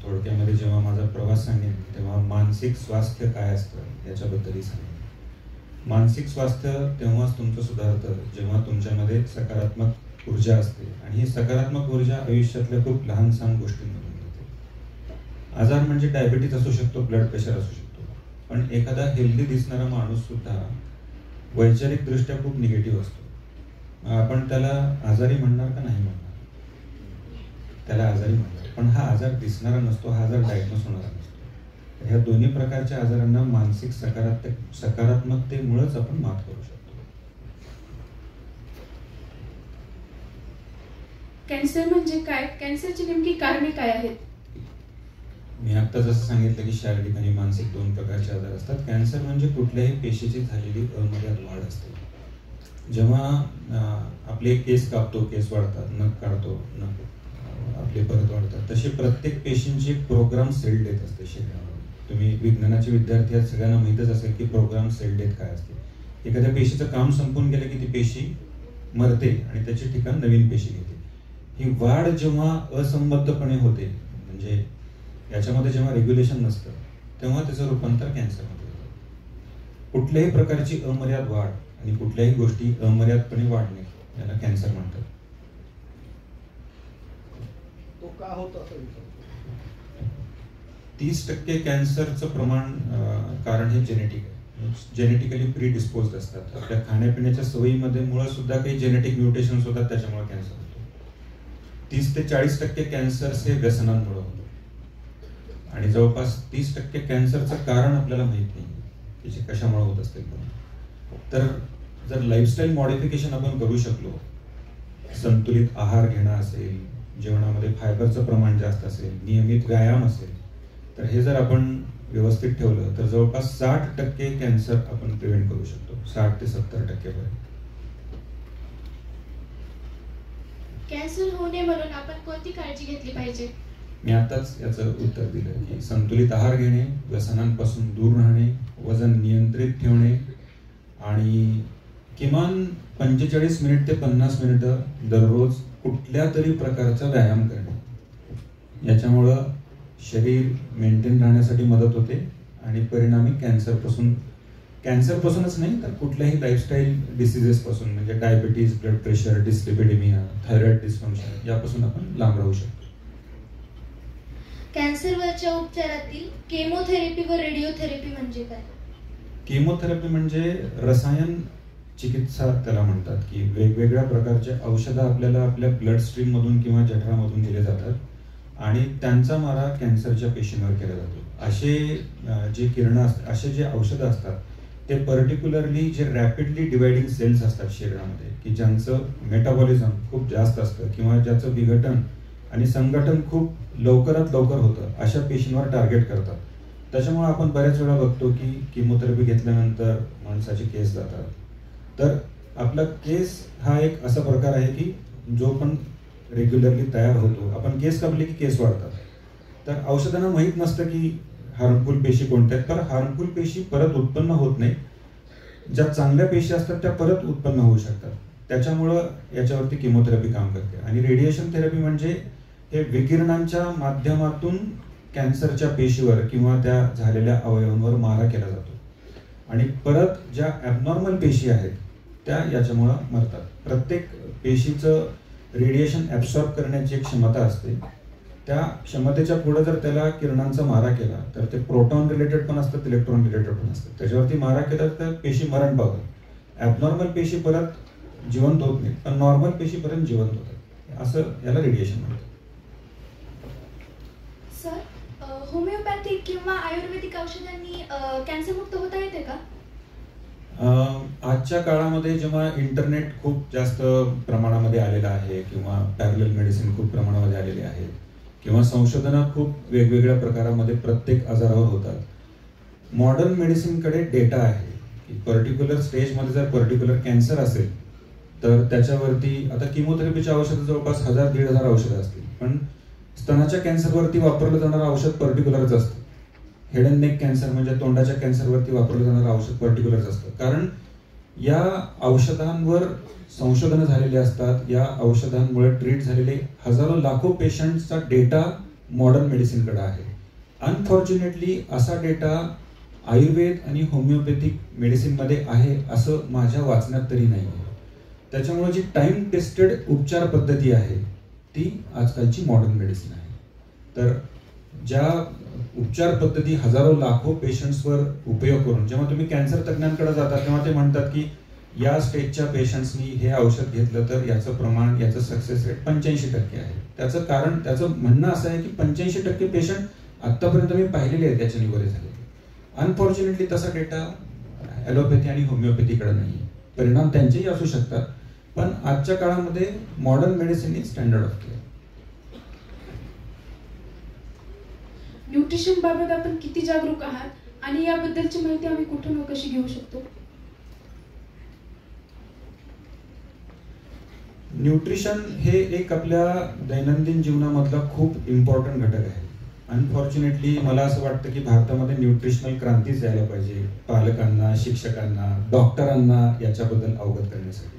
थोडक्यामध्ये जेव्हा माझा प्रवास सांगेन तेव्हा मानसिक स्वास्थ्य काय असतं याच्याबद्दलही सांगेन. मानसिक स्वास्थ्य तेव्हाच तुमचं सुधारतं जेव्हा तुमच्यामध्ये सकारात्मक ऊर्जा असते, आणि ही सकारात्मक ऊर्जा आयुष्यातल्या खूप लहान सहान गोष्टींमधून येते. आजार म्हणजे डायबिटीज असू शकतो, ब्लड प्रेशर असू शकतो, पण एखादा हेल्दी दिसणारा माणूस सुद्धा वैचारिक दृष्ट्या खूप निगेटिव्ह असतो. आपण त्याला आजारी म्हणणार का नाही म्हणणार? त्याला आजारी म्हणणार, पण हा आजार दिसणारा नसतो, हा आजार डायग्नोस होणारा नसतो. ह्या दोन्ही प्रकारच्या आजारांना मानसिक सकारात्मकतेमुळेच आपण मात करू शकतो. कॅन्सर म्हणजे काय? कॅन्सरची नेमकी कारणे काय आहेत? मी आता जसं सांगितलं की शारीरिक आणि मानसिक दोन प्रकारचे आजार असतात. कॅन्सर म्हणजे कुठल्याही पेशीची झालेली अमर्याद वाढ असते. जेव्हा आपले केस कापतो, केस वाढतात, नख काढतो, नख आपले परत वाढतात, तशी प्रत्येक पेशींची एक प्रोग्राम सेल डेथ असते शरीरामध्ये. तुम्ही विज्ञानाचे विद्यार्थी आहेत, सगळ्यांना माहीतच असेल की प्रोग्राम सेल डेथ काय असते. एखाद्या पेशीचं काम संपून गेलं की ती पेशी मरते आणि त्याची ठिकाण नवीन पेशी घेते. ही वाढ जेव्हा असंबद्धपणे होते, म्हणजे याच्यामध्ये जेव्हा रेग्युलेशन नसतं, तेव्हा त्याचं रूपांतर कॅन्सरमध्ये होतं. कुठल्याही प्रकारची अमर्याद वाढ आणि कुठल्याही गोष्टी अमर्यादपणे वाढणे याला कॅन्सर म्हणतात. तो का होतो असं विचारतो? 30% कॅन्सरचं प्रमाण कारण हे जेनेटिक आहे. जेनेटिकली प्री डिस्पोज्ड असतात. आपल्या खाण्यापिण्याच्या सवयीमध्ये मुळे सुद्धा काही जेनेटिक म्युटेशन्स होतात, त्याच्यामुळे कॅन्सर होतो. 30 ते 40% कॅन्सर्स हे व्यसनांमुळे होतं, आणि जवळपास 30% कॅन्सरचं कारण आपल्याला माहित नाही की जे कशामुळे होत असतील. तर जर लाईफस्टाईल मॉडिफिकेशन आपण करू शकलो, संतुलित आहार घेणं असेल, जेवणामध्ये फायबरचं प्रमाण जास्त असेल, नियमित व्यायाम असेल, तर हे जर आपण व्यवस्थित ठेवलं तर जवळपास 60% कॅन्सर आपण प्रिव्हेंट करू शकतो. 60 ते 70% पर्यंत. कॅन्सर होऊ नये म्हणून आपण कोणती काळजी घेतली पाहिजे? मी आताच याचं उत्तर दिलं की संतुलित आहार घेणे, व्यसनांपासून दूर राहणे, वजन नियंत्रित ठेवणे, आणि किमान 45 मिनिट ते 50 मिनिटं दररोज कुठल्या तरी प्रकारचा व्यायाम करणे. याच्यामुळं शरीर मेंटेन राहण्यासाठी मदत होते आणि परिणामी कॅन्सरपासूनच नाही तर कुठल्याही लाईफस्टाईल डिसिजेसपासून, म्हणजे diabetes, blood pressure, dyslipidemia, thyroid dysfunction यापासून आपण लांब राहू शकतो. कॅन्सरवरच्या उपचारातील केमोथेरपी व रेडिओथेरपी म्हणजे काय? केमोथेरपी म्हणजे रसायन चिकित्सा त्याला म्हणतात, की वेगवेगळ्या प्रकारचे औषधं आपल्याला आपल्या ब्लड स्ट्रीम मधून किंवा जठरामधून दिले जातात आणि त्यांचा मारा कॅन्सरच्या पेशींवर केला जातो. असे जे किरणं असतात, असे जे औषधं असतात ते पर्टिक्युलरली जे रॅपिडली डिवायडिंग सेल्स असतात शरीरामध्ये, की ज्यांचं मेटाबॉलिझम खूप जास्त असतं किंवा ज्याचं विघटन आणि संघटन खूप लवकरात लवकर होतं, अशा पेशींवर टार्गेट करतात. त्याच्यामुळे आपण बऱ्याच वेळा बघतो की किमोथेरपी घेतल्यानंतर माणसाचे केस जातात. तर आपला केस हा एक असा प्रकार आहे की जो पण रेग्युलरली तयार होतो. आपण केस कापले की केस वाढतात. तर औषधांना माहीत नसतं की हार्मफुल पेशी कोणत्या आहेत, तर हार्मफुल पेशी परत उत्पन्न होत नाही. ज्या चांगल्या पेशी असतात त्या परत उत्पन्न होऊ शकतात. त्याच्यामुळं याच्यावरती किमोथेरपी काम करते. आणि रेडिएशन थेरपी म्हणजे हे विकिरणांच्या माध्यमातून कॅन्सरच्या पेशीवर किंवा त्या झालेल्या अवयवांवर मारा केला जातो. आणि परत ज्या ॲबनॉर्मल पेशी आहेत त्या याच्यामुळं मरतात. प्रत्येक पेशीचं रेडिएशन ॲब्सॉर्ब करण्याची एक क्षमता असते. त्या क्षमतेच्या पुढे जर त्याला किरणांचा मारा केला तर ते प्रोटॉन रिलेटेड पण असतात, इलेक्ट्रॉन रिलेटेड पण असतात. त्याच्यावरती मारा केला तर पेशी मरण पावतात. ॲबनॉर्मल पेशी परत जिवंत होत नाहीत, पण नॉर्मल पेशी परत जिवंत होतात. असं याला रेडिएशन म्हणतात. सर, होमिओपॅथिक किंवा आयुर्वेदिक औषधांनी कॅन्सरमुक्त होता येते का? आजच्या काळामध्ये जेव्हा इंटरनेट खूप जास्त प्रमाणामध्ये आलेलं आहे किंवा पॅरलल मेडिसिन खूप प्रमाणामध्ये आलेले आहेत किंवा संशोधनं खूप वेगवेगळ्या प्रकारामध्ये प्रत्येक आजारावर होतात, मॉडर्न मेडिसिनकडे डेटा आहे की पर्टिक्युलर स्टेजमध्ये जर पर्टिक्युलर कॅन्सर असेल तर त्याच्यावरती आता किमोथेरपीच्या औषधं जवळपास 1000-1500 औषधं असतील, पण स्तनाच्या कॅन्सरवरती वापरलं जाणारं औषध पर्टिक्युलरच असतं. हेड अँड नेक कॅन्सर म्हणजे तोंडाच्या कॅन्सरवरती वापरलं जाणारं औषध पर्टिक्युलरच असतं. कारण या औषधांवर संशोधनं झालेली असतात. या औषधांमुळे ट्रीट झालेले हजारो लाखो पेशंट्सचा डेटा मॉडर्न मेडिसिनकडे आहे. अनफॉर्च्युनेटली असा डेटा आयुर्वेद आणि होमिओपॅथिक मेडिसिनमध्ये आहे असं माझ्या वाचण्यात तरी नाही आहे. त्याच्यामुळे जी टाइम टेस्टेड उपचार पद्धती आहे ती आजकालची मॉडर्न मेडिसिन आहे. तर ज्या उपचार पद्धती हजारो लाखो पेशंट्सवर उपयोग करून, जेव्हा तुम्ही कॅन्सर तज्ञांकडे जाता तेव्हा ते म्हणतात की या स्टेजच्या पेशंट्सनी हे औषध घेतलं तर याचं प्रमाण, याचं सक्सेस रेट 85% आहे. त्याचं कारण, त्याचं म्हणणं असं आहे की 85% पेशंट आत्तापर्यंत मी पाहिलेले आहेत त्याच्याने बरे झाले. अनफॉर्च्युनेटली तसा डेटा ॲलोपॅथी आणि होमिओपॅथीकडे नाही. परिणाम त्यांचेही असू शकतात, पण आजच्या काळामध्ये modern medicine is standard of care. Nutrition बाबत आपण किती जागरूक आहात आणि याबद्दलची माहिती आम्ही कुठून व कशी घेऊ शकतो? न्यूट्रिशन हे एक आपल्या दैनंदिन जीवनामधला खूप इम्पॉर्टंट घटक आहे. अनफॉर्च्युनेटली मला असं वाटतं की भारतामध्ये न्यूट्रिशनल क्रांतीच यायला पाहिजे, पालकांना, शिक्षकांना, डॉक्टरांना याच्याबद्दल अवगत करण्यासाठी.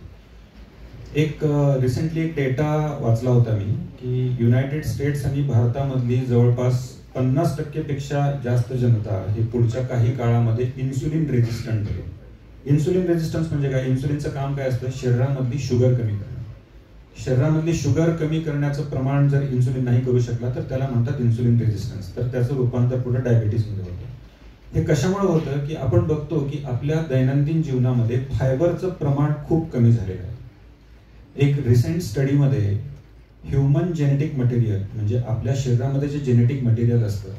एक रिसेंटली एक डेटा वाचला होता मी की युनायटेड स्टेट्स आणि भारतामधली जवळपास 50% पेक्षा जास्त जनता ही पुढच्या काही काळामध्ये इन्सुलिन रेजिस्टंट होईल. इन्सुलिन रेजिस्टन्स म्हणजे काय? इन्सुलिनचं काम काय असतं? शरीरामधली शुगर कमी करणं. शरीरामधली शुगर कमी करण्याचं प्रमाण जर इन्सुलिन नाही करू शकला तर त्याला म्हणतात इन्सुलिन रेजिस्टन्स. तर त्याचं रूपांतर पुढे डायबिटीसमध्ये होतं. हे कशामुळे होतं की आपण बघतो की आपल्या दैनंदिन जीवनामध्ये फायबरचं प्रमाण खूप कमी झालेलं आहे. एक रिसेंट स्टडीमध्ये ह्युमन जेनेटिक मटेरियल म्हणजे आपल्या शरीरामध्ये जे जेनेटिक मटेरियल असतं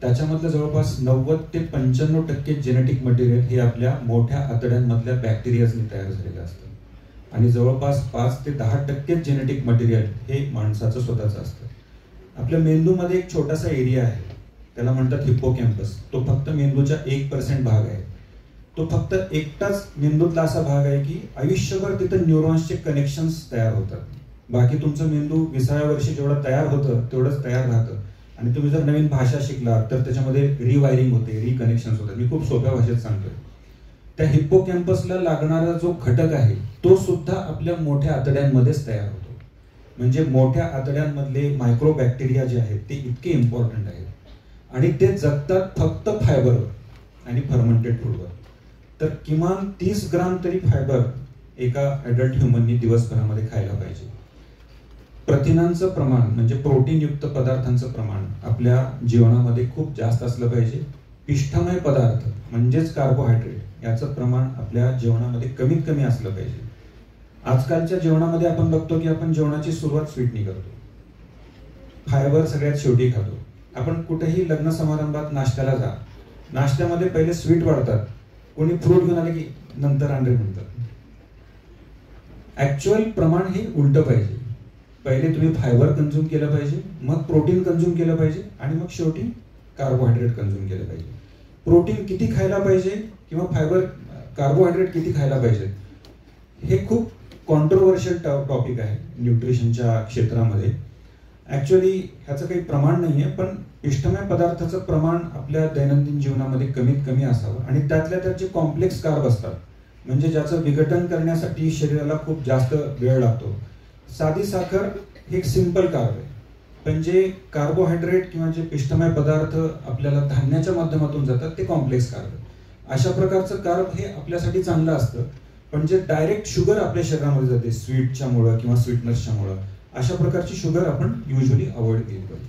त्याच्यामधलं जवळपास 90 ते 95% जेनेटिक मटेरियल हे आपल्या मोठ्या आतड्यांमधल्या बॅक्टेरियाजने तयार झालेलं असतं आणि जवळपास 5 ते 10% जेनेटिक मटेरियल हे माणसाचं स्वतःचं असतं. आपल्या मेंदूमध्ये एक छोटासा एरिया आहे, त्याला म्हणतात हिप्पोकॅम्पस. तो फक्त मेंदूच्या 1% भाग आहे. तो फक्त एकटाच मेंदूतला असा भाग आहे की आयुष्यभर तिथं न्यूरॉन्सचे कनेक्शन्स तयार होतात. बाकी तुमचं मेंदू 20व्या वर्षी जेवढं तयार होतं तेवढंच तयार राहतं आणि तुम्ही जर नवीन भाषा शिकला तर त्याच्यामध्ये रिवायरिंग होते, रिकनेक्शन्स होतात. मी खूप सोप्या भाषेत सांगतोय. त्या हिप्पोकॅम्पसला लागणारा जो घटक आहे तो सुद्धा आपल्या मोठ्या आतड्यांमध्येच तयार होतो. म्हणजे मोठ्या आतड्यांमधले मायक्रोबॅक्टेरिया जे आहेत ते इतके इम्पॉर्टंट आहेत आणि ते जगतात फक्त फायबरवर आणि फर्मेंटेड फूडवर. तर किमान 30 ग्राम तरी फायबर एका ॲडल्ट ह्युमननी दिवसभरामध्ये खायला पाहिजे. प्रथिनांचं प्रमाण म्हणजे प्रोटीनयुक्त पदार्थांचं प्रमाण आपल्या जीवनामध्ये खूप जास्त असलं पाहिजे. पिष्टमय पदार्थ म्हणजेच कार्बोहायड्रेट याचं प्रमाण आपल्या जेवणामध्ये कमीत कमी असलं पाहिजे. आजकालच्या जेवणामध्ये आपण बघतो की आपण जेवणाची सुरुवात स्वीटनी करतो, फायबर सगळ्यात शेवटी खातो. आपण कुठेही लग्न समारंभात नाश्त्याला जा, नाश्त्यामध्ये पहिले स्वीट वाढतात, कोणी फ्रूट घेऊन आले की नंतर अंडे म्हणतात. ऍक्च्युअल प्रमाण हे उलटं पाहिजे. पहिले तुम्ही फायबर कंझ्युम केलं पाहिजे, मग प्रोटीन कंझ्युम केलं पाहिजे आणि मग शेवटी कार्बोहायड्रेट कंझ्युम केलं पाहिजे. प्रोटीन किती खायला पाहिजे किंवा फायबर कार्बोहायड्रेट किती खायला पाहिजे हे खूप कॉन्ट्रोवर्शियल टॉपिक आहे न्यूट्रिशनच्या क्षेत्रामध्ये. ऍक्च्युअली ह्याचं काही प्रमाण नाही आहे, पण पिष्टमय पदार्थाचं प्रमाण आपल्या दैनंदिन जीवनामध्ये कमीत कमी असावं आणि त्यातल्या त्यात जे कॉम्प्लेक्स कार्ब असतात म्हणजे ज्याचं विघटन करण्यासाठी शरीराला खूप जास्त वेळ लागतो. साधी साखर हे एक सिंपल कार्ब आहे, पण जे कार्बोहायड्रेट किंवा जे पिष्टमय पदार्थ आपल्याला धान्याच्या माध्यमातून जातात ते कॉम्प्लेक्स कार्ब. अशा प्रकारचं कार्ब हे आपल्यासाठी चांगलं असतं, पण जे डायरेक्ट शुगर आपल्या शरीरामध्ये जाते स्वीटच्या मुळे किंवा स्वीटनसच्या मुळे, अशा प्रकारची शुगर आपण युजली अवॉइड केली पाहिजे.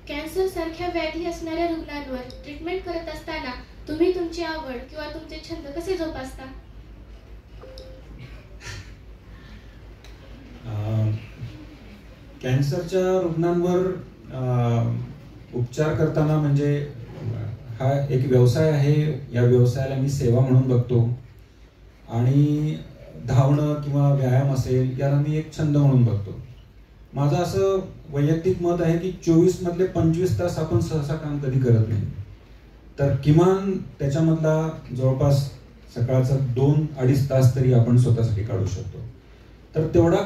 कॅन्सर सारख्या व्याधी असणाऱ्या रुग्णांवर ट्रीटमेंट करत असताना तुम्ही तुमची आवड किंवा तुमचे छंद कसे जोपासता? कॅन्सरच्या रुग्णांवर उपचार करताना म्हणजे हा एक व्यवसाय आहे, या व्यवसायाला मी सेवा म्हणून बघतो आणि धावणं किंवा व्यायाम असेल याला मी एक छंद म्हणून बघतो. माझं असं वैयक्तिक मत आहे की 24 मधले 25 तास आपण सहसा काम कधी करत नाही, तर किमान त्याच्यामधला जवळपास सकाळचा 2-2.5 तास तरी आपण स्वतःसाठी काढू शकतो. तर तेवढा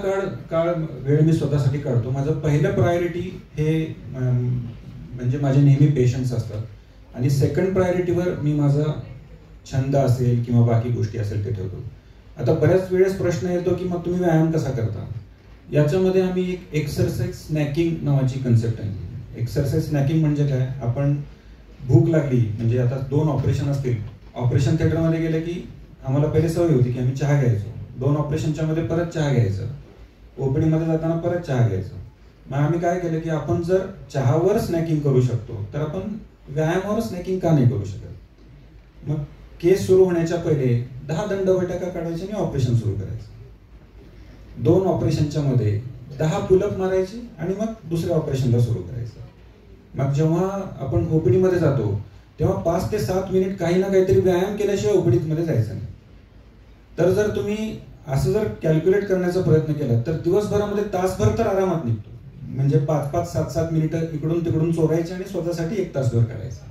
काळ वेळ मी स्वतःसाठी काढतो. माझं पहिलं प्रायोरिटी हे म्हणजे माझे नेहमी पेशंट्स असतात आणि सेकंड प्रायोरिटीवर मी माझा छंद असेल किंवा बाकी गोष्टी असेल ते ठेवतो. आता बऱ्याच वेळेस प्रश्न येतो की मग तुम्ही व्यायाम कसा करता? याच्यामध्ये आम्ही एक एक्सरसाइज स्नॅकिंग नावाची कन्सेप्ट आहे. एक्सरसाइज स्नॅकिंग म्हणजे काय? आपण भूक लागली म्हणजे आता 2 ऑपरेशन असतील, ऑपरेशन थिएटरमध्ये गेले की आम्हाला पहिले सवय होती की आम्ही चहा घ्यायचो, 2 ऑपरेशनच्या मध्ये परत चहा घ्यायचं, ओपीडी मध्ये जाताना परत चहा घ्यायचं. मग आम्ही काय केलं की आपण जर चहावर स्नॅकिंग करू शकतो तर आपण व्यायामावर स्नॅकिंग का नाही करू शकत? मग केस सुरू होण्याच्या पहिले 10 दंडबैठका काढायचे आणि ऑपरेशन सुरू करायचं. 2 ऑपरेशनच्या मध्ये 10 पुलअप मारायचे आणि मग दुसऱ्या ऑपरेशनला सुरू करायचं. मग जेव्हा आपण ओपीडी मध्ये जातो तेव्हा 5 ते 7 मिनिट काही ना काहीतरी व्यायाम केल्याशिवाय ओपीडी मध्ये जायचं नाही. तर जर तुम्ही असं जर कॅल्क्युलेट करण्याचा प्रयत्न केला तर दिवसभरामध्ये तासभर तर आरामात निघतो. म्हणजे 5-5, 7-7 मिनिटं इकडून तिकडून चोरायचे आणि स्वतःसाठी 1 तासभर करायचा.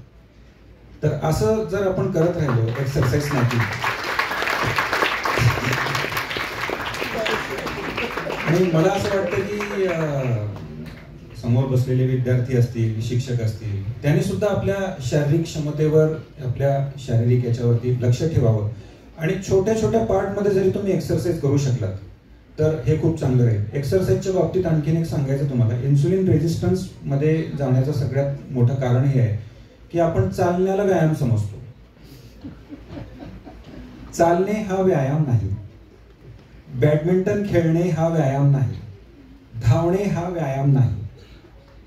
तर असं जर आपण करत राहिलो एक्सरसाइज स्नॅकिंग, आणि मला असं वाटतं की समोर बसलेले विद्यार्थी असतील, शिक्षक असतील, त्यांनी सुद्धा आपल्या शारीरिक क्षमतेवर, आपल्या शारीरिक याच्यावरती लक्ष ठेवावं आणि छोट्या छोट्या पार्टमध्ये जरी तुम्ही एक्सरसाइज करू शकलात तर हे खूप चांगलं राहील. एक्सरसाइजच्या बाबतीत आणखीन एक सांगायचं तुम्हाला, इन्सुलिन रेजिस्टन्स मध्ये जाण्याचं सगळ्यात मोठं कारण हे आहे की आपण चालण्याला व्यायाम समजतो. चालणे हा व्यायाम नाही, बॅडमिंटन खेळणे हा व्यायाम नाही, धावणे हा व्यायाम नाही.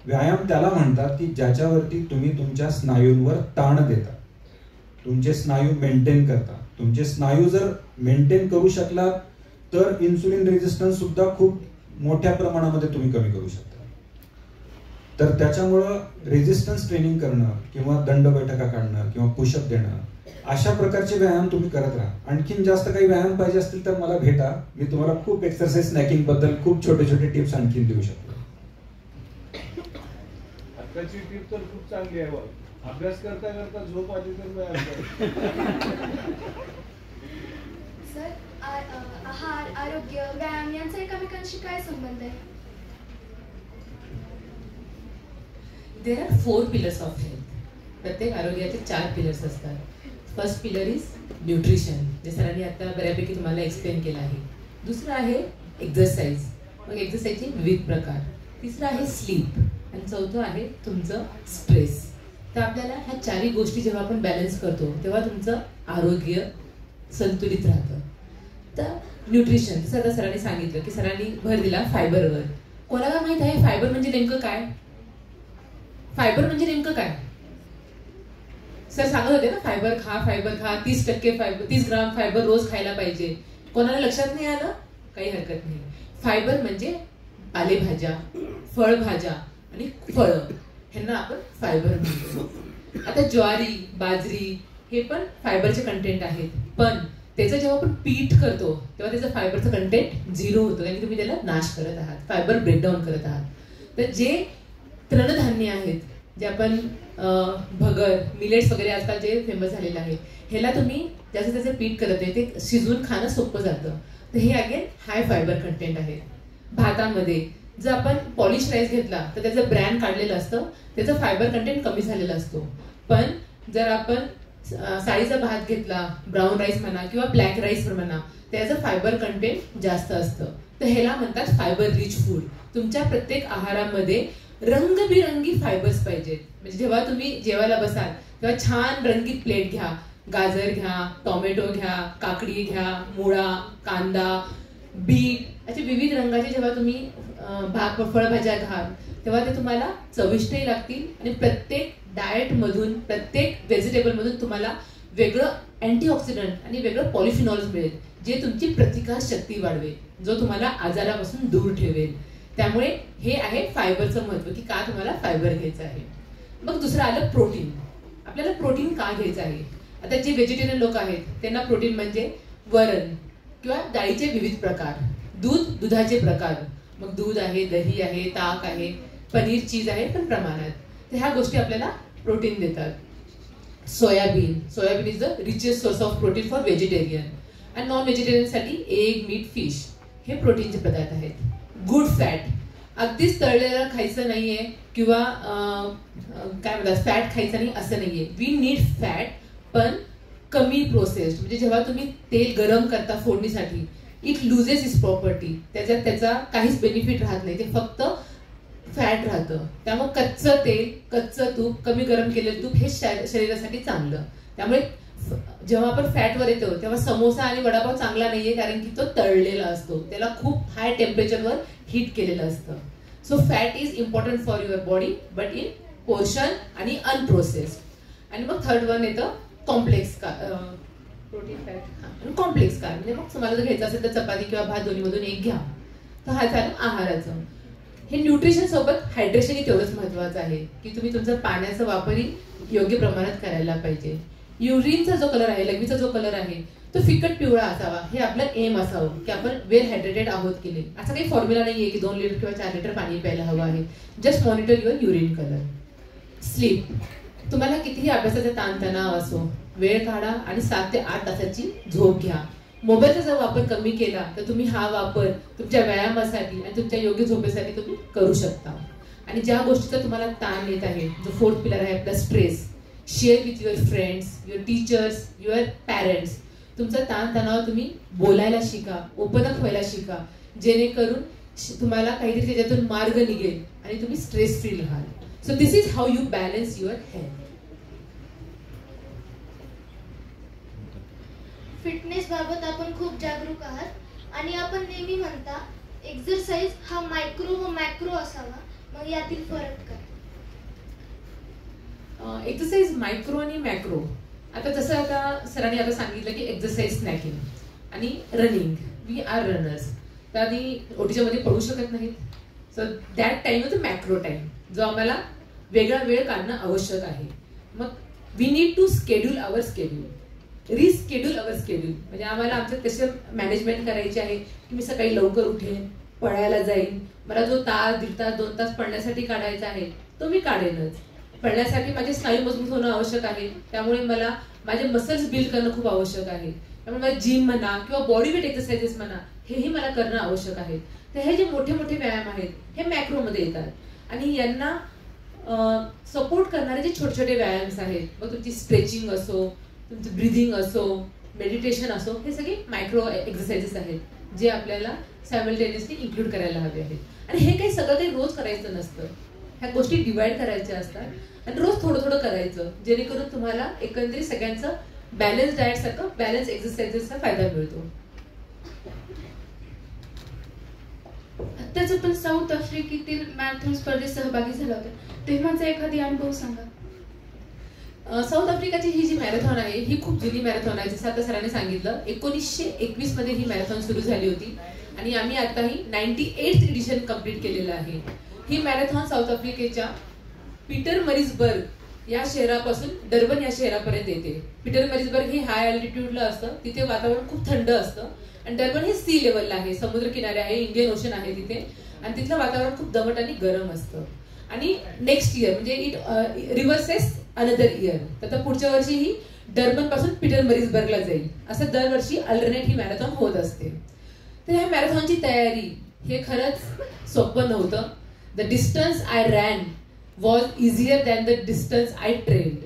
व्यायाम त्याला म्हणतात की ज्याच्यावरती तुम्ही तुमच्या स्नायूंवर ताण देता, तुमचे स्नायू मेंटेन करता. तुमचे स्नायू जर मेंटेन करू शकलात तर इन्सुलिन रेजिस्टन्स सुद्धा खूप मोठ्या प्रमाणामध्ये तुम्ही कमी करू शकता. तर त्याच्यामुळं रेजिस्टन्स ट्रेनिंग करणं किंवा दंडबैठका काढणं किंवा पुशअप देणं अशा प्रकारचे व्यायाम तुम्ही करत राहा. आणखीन जास्त काही व्यायाम पाहिजे असतील तर मला भेटा, मी तुम्हाला खूप एक्सरसाइज स्नॅकिंग बद्दल खूप छोटे छोटे टिप्स आणखीन देऊ शकतो. आताची टिप तर खूप चांगली आहे. अभ्यास करता करता झोप आली तर व्यायाम करा. सर, आहार, आरोग्य, व्यायाम यांचा एकमेकांशी काय संबंध आहे? There are 4 pillars of health. प्रत्येक आरोग्याचे 4 पिलर्स असतात. फर्स्ट पिलर इज न्यूट्रिशन, जे सरांनी आता बऱ्यापैकी तुम्हाला एक्सप्लेन केलं आहे. दुसरं आहे एक्झरसाइज, मग एक्झरसाइजचे विविध प्रकार. तिसरं आहे स्लीप आणि चौथं आहे तुमचं स्ट्रेस. तर आपल्याला ह्या 4ही गोष्टी जेव्हा आपण बॅलन्स करतो तेव्हा तुमचं आरोग्य संतुलित राहतं. तर न्यूट्रिशन, जसं आता सरांनी सांगितलं की सरांनी भर दिला फायबरवर. कोणाला माहित आहे फायबर म्हणजे नेमकं काय? फायबर म्हणजे नेमकं काय? सर सांगत होते ना, फायबर खा, फायबर खा, 30% फायबर, 30 ग्राम फायबर रोज खायला पाहिजे. कोणाला लक्षात नाही आलं? काही हरकत नाही. फायबर म्हणजे पालेभाज्या, फळभाज्या आणि फळं, ह्यांना आपण फायबर म्हणतो. आता ज्वारी, बाजरी हे पण फायबरचे कंटेंट आहेत, पण त्याचं जेव्हा आपण पीठ करतो तेव्हा त्याचं फायबरचं कंटेंट 0 होतं, कारण तुम्ही त्याला नाश करत आहात, फायबर ब्रेकडाऊन करत आहात. तर जे तृणधान्य आहेत, जे आपण भगर, मिलेट्स वगैरे आजकाल जे फेमस झालेले आहेत, ह्याला तुम्ही ज्याचं त्याचं पीठ करत आहे ते शिजवून खाणं सोपं जातं. तर हे अगेन हाय फायबर कंटेंट आहे. भातामध्ये जर आपण पॉलिश राईस घेतला तर त्याचं ब्रँड काढलेलं असतं, त्याचं फायबर कंटेंट कमी झालेला असतो. पण जर आपण साळीचा भात घेतला, ब्राऊन राईस म्हणा किंवा ब्लॅक राईस म्हणा, त्याचं फायबर कंटेंट जास्त असतं. तर ह्याला म्हणतात फायबर रिच फूड. तुमच्या प्रत्येक आहारामध्ये रंगबिरंगी फायबर्स पाहिजेत. म्हणजे जेव्हा तुम्ही जेवायला बसाल तेव्हा छान रंगीत प्लेट घ्या, गाजर घ्या, टोमॅटो घ्या, काकडी घ्या, मुळा, कांदा, बीट असे विविध रंगाचे जेव्हा तुम्ही फळभाज्या घ्याल तेव्हा ते तुम्हाला चविष्टही लागतील आणि प्रत्येक डाएट मधून, प्रत्येक व्हेजिटेबल मधून तुम्हाला वेगळं अँटीऑक्सिडंट आणि वेगळं पॉलिफिनॉल्स मिळेल, जे तुमची प्रतिकार शक्ती वाढवेल, जो तुम्हाला आजारापासून दूर ठेवेल. त्यामुळे हे आहे फायबरचं महत्व, की का तुम्हाला फायबर घ्यायचं आहे. मग दुसरं आलं प्रोटीन. आपल्याला प्रोटीन का घ्यायचं आहे. आता जे व्हेजिटेरियन लोक आहेत त्यांना प्रोटीन म्हणजे वरण किंवा डाळीचे विविध प्रकार, दुधाचे प्रकार, मग दूध आहे, दही आहे, ताक आहे, पनीर, चीज आहे, पण प्रमाणात. तर ह्या गोष्टी आपल्याला प्रोटीन देतात. Soybean is the richest source of protein for vegetarian. आणि नॉन व्हेजिटेरियन साठी एग, मीट, फिश हे प्रोटीनचे पदार्थ आहेत. गुड फॅट, अगदीच तळलेलं खायचं नाहीये किंवा काय म्हणतात फॅट खायचं नाही असं नाहीये. वी नीड फॅट, पण कमी प्रोसेस्ड. म्हणजे जेव्हा तुम्ही तेल गरम करता फोडणीसाठी, इट लुजेस इट्स प्रॉपर्टी. त्याच्यात त्याचा काहीच बेनिफिट राहत नाही, ते फक्त फॅट राहतं. त्यामुळे कच्चं तेल, कच्चं तूप, कमी गरम केलेलं तूप हे शरीरासाठी चांगलं. त्यामुळे जेव्हा आपण फॅटवर येतो तेव्हा समोसा आणि वडापाव चांगला नाहीये, कारण की तो तळलेला असतो, त्याला खूप हाय टेम्परेचरवर हीट केलेलं असतं. So fat is important for your body, but in portion आणि अनप्रोसेस्ड. आणि मग थर्ड वन येतं कॉम्प्लेक्स प्रोटीन फॅट. कॉम्प्लेक्स काय म्हणजे मग तुम्हाला जर घ्यायचं असेल तर चपाती किंवा भात दोन्हीमधून एक घ्या. तर हा झालं आहाराचं. हे न्यूट्रिशन सोबत हायड्रेशनही तेवढंच महत्वाचं आहे, की तुम्ही तुमचा पाण्याचा वापरही योग्य प्रमाणात करायला पाहिजे. युरिनचा जो कलर आहे, लघवीचा जो कलर आहे, तो फिकट पिवळा असावा, हे आपलं एम असावं, की आपण वेल हायड्रेटेड आहोत की नाही. असा काही फॉर्म्युला नाहीये की 2 लिटर किंवा 4 लिटर पाणी प्यायला हवं आहे. Just monitor your urine colour. Sleep, तुम्हाला कितीही अभ्यासाचा ताणतणाव असो, वेळ काढा आणि 7 ते 8 तासाची झोप घ्या. मोबाईलचा जर वापर कमी केला तर तुम्ही हा वापर तुमच्या व्यायामासाठी आणि तुमच्या योग्य झोपेसाठी तुम्ही करू शकता. आणि ज्या गोष्टीचा तुम्हाला ताण येत आहे, जो 4th पिलर आहे आपला stress, share with your friends, your teachers, your parents. तुमचा ताणतणाव तुम्ही बोलायला शिका, ओपन अप व्हायला शिका, जेणेकरून तुम्हाला काहीतरी त्याच्यातून मार्ग निघेल आणि तुम्ही स्ट्रेस फ्री राहाल. So this is how you balance your health. Fitness बाबत आपण खूप जागरूक आहात आणि आपण नेहमी म्हणता एक्सरसाइज हा मायक्रो व मॅक्रो असावा. मग यातील फरक काय. एक्सरसाइज मायक्रो आणि मॅक्रो. आता जसं आता सरांनी आता सांगितलं की एक्सरसाइज स्नॅकिंग आणि रनिंग, वी आर रनर्स. तर आधी ओटीच्या मध्ये पडू शकत नाहीत. So that time is a macro time, जो आम्हाला वेगळा वेळ काढणं आवश्यक आहे. मग we need to schedule our schedule, reschedule our schedule. म्हणजे आम्हाला आमचं कसं मॅनेजमेंट करायची आहे की मी सकाळी लवकर उठेन, पळायला जाईन, मला जो तास, 1.5 तास, 2 तास पळण्यासाठी काढायचा आहे तो मी काढेनच. पळण्यासाठी माझे स्नायू मजबूत होणं आवश्यक आहे, त्यामुळे मला माझे मसल्स बिल्ड करणं खूप आवश्यक आहे. त्यामुळे मला जिम म्हणा किंवा बॉडी वेट एक्सरसाइजेस म्हणा, हेही मला करणं आवश्यक आहे. तर हे जे मोठे मोठे व्यायाम आहेत हे मॅक्रोमध्ये येतात. आणि यांना सपोर्ट करणारे जे छोटे छोटे व्यायाम आहेत, मग तुमची स्ट्रेचिंग असो, तुमचं ब्रिदिंग असो, मेडिटेशन असो, हे सगळे मायक्रो एक्सरसाइजेस आहेत, जे आपल्याला सायमल्टेनियसली इन्क्लूड करायला हवे आहेत. आणि हे काही सगळं काही रोज करायचं नसतं, ह्या गोष्टी डिवाइड करायच्या असतात आणि रोज थोडं थोडं करायचं, जेणेकरून तुम्हाला एकंदरीत सगळ्यांचं बॅलन्स डाएट सारखं बॅलन्स एक्सरसाइजेसचा फायदा मिळतो. आत्ताच आपण साऊथ आफ्रिकेतील मॅरेथॉन स्पर्धेत सहभागी झाला होता, तेव्हाचा एखादी अनुभव सांगा. साऊथ आफ्रिकाची ही जी मॅरेथॉन आहे ही खूप जुनी मॅरेथॉन आहे. जसं आता सरांनी सांगितलं 1921 मध्ये ही मॅरेथॉन सुरू झाली होती आणि आम्ही आताही 98th एडिशन कम्प्लीट केलेलं आहे. ही मॅरेथॉन साऊथ आफ्रिकेच्या पीटरमरिट्झबर्ग या शहरापासून डर्बन या शहरापर्यंत येते. पीटरमरिट्झबर्ग हे हाय अल्टिट्यूडला असतं, तिथे वातावरण खूप थंड असतं आणि डर्बन हे सी लेवलला आहे, समुद्र किनारे आहे, इंडियन ओशन आहे तिथे, आणि तिथलं वातावरण खूप दमट आणि गरम असतं. आणि नेक्स्ट इयर म्हणजे इट रिव्हर्सेस अनदर इयर, तर पुढच्या वर्षी ही डर्बन पासून पीटरमरिट्झबर्गला जाईल, असं दरवर्षी अल्टरनेट ही मॅरेथॉन होत असते. तर ह्या मॅरेथॉनची तयारी हे खरंच सोपं नव्हतं. The distance I ran was easier than the distance I trained.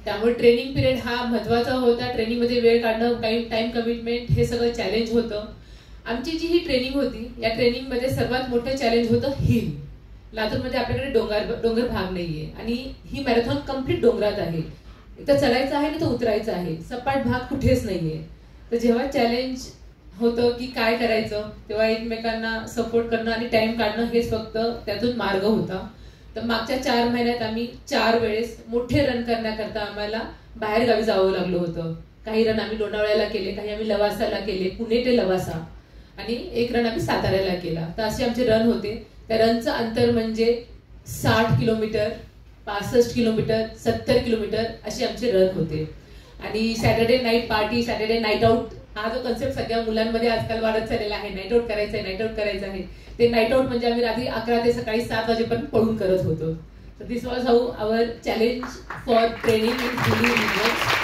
त्यामुळे ट्रेनिंग पिरियड हा महत्वाचा होता. ट्रेनिंगमध्ये वेळ काढणं, टाइम कमिटमेंट हे सगळं चॅलेंज होतं. आमची जी ही ट्रेनिंग होती, या ट्रेनिंगमध्ये सर्वात मोठं चॅलेंज होतं हिल. लातूरमध्ये आपल्याकडे डोंगर भाग नाहीये आणि ही मॅरेथॉन कम्प्लीट डोंगरात आहे. इथं चलायचं आहे ना तर उतरायचं आहे, सपाट भाग कुठेच नाहीये. तर जेव्हा चॅलेंज होतं की काय करायचं, तेव्हा एकमेकांना सपोर्ट करणं आणि टाइम काढणं हेच फक्त त्यातून मार्ग होता. तर मागच्या 4 महिन्यात आम्ही 4 वेळेस मोठे रन करण्याकरता आम्हाला बाहेर गावी जावं लागलं होतं. काही रन आम्ही लोणावळ्याला केले, काही आम्ही लवासाला केले, पुणे ते लवासा, आणि एक रन आम्ही साताऱ्याला केला. तर असे आमचे रन होते. त्या रनचं अंतर म्हणजे 60 किलोमीटर, 65 किलोमीटर, 70 किलोमीटर असे आमचे रन होते. आणि Saturday night party, Saturday night out हा जो कन्सेप्ट सगळ्या मुलांमध्ये आजकाल वाढत चाललेला आहे, नाईट आउट करायचं आहे, नाईट आउट करायचं आहे. ते नाईट आउट म्हणजे आम्ही रात्री 11 ते सकाळी 7 वाजेपर्यंत पळून करत होतो. तर this was how our challenge for training in healing Indians.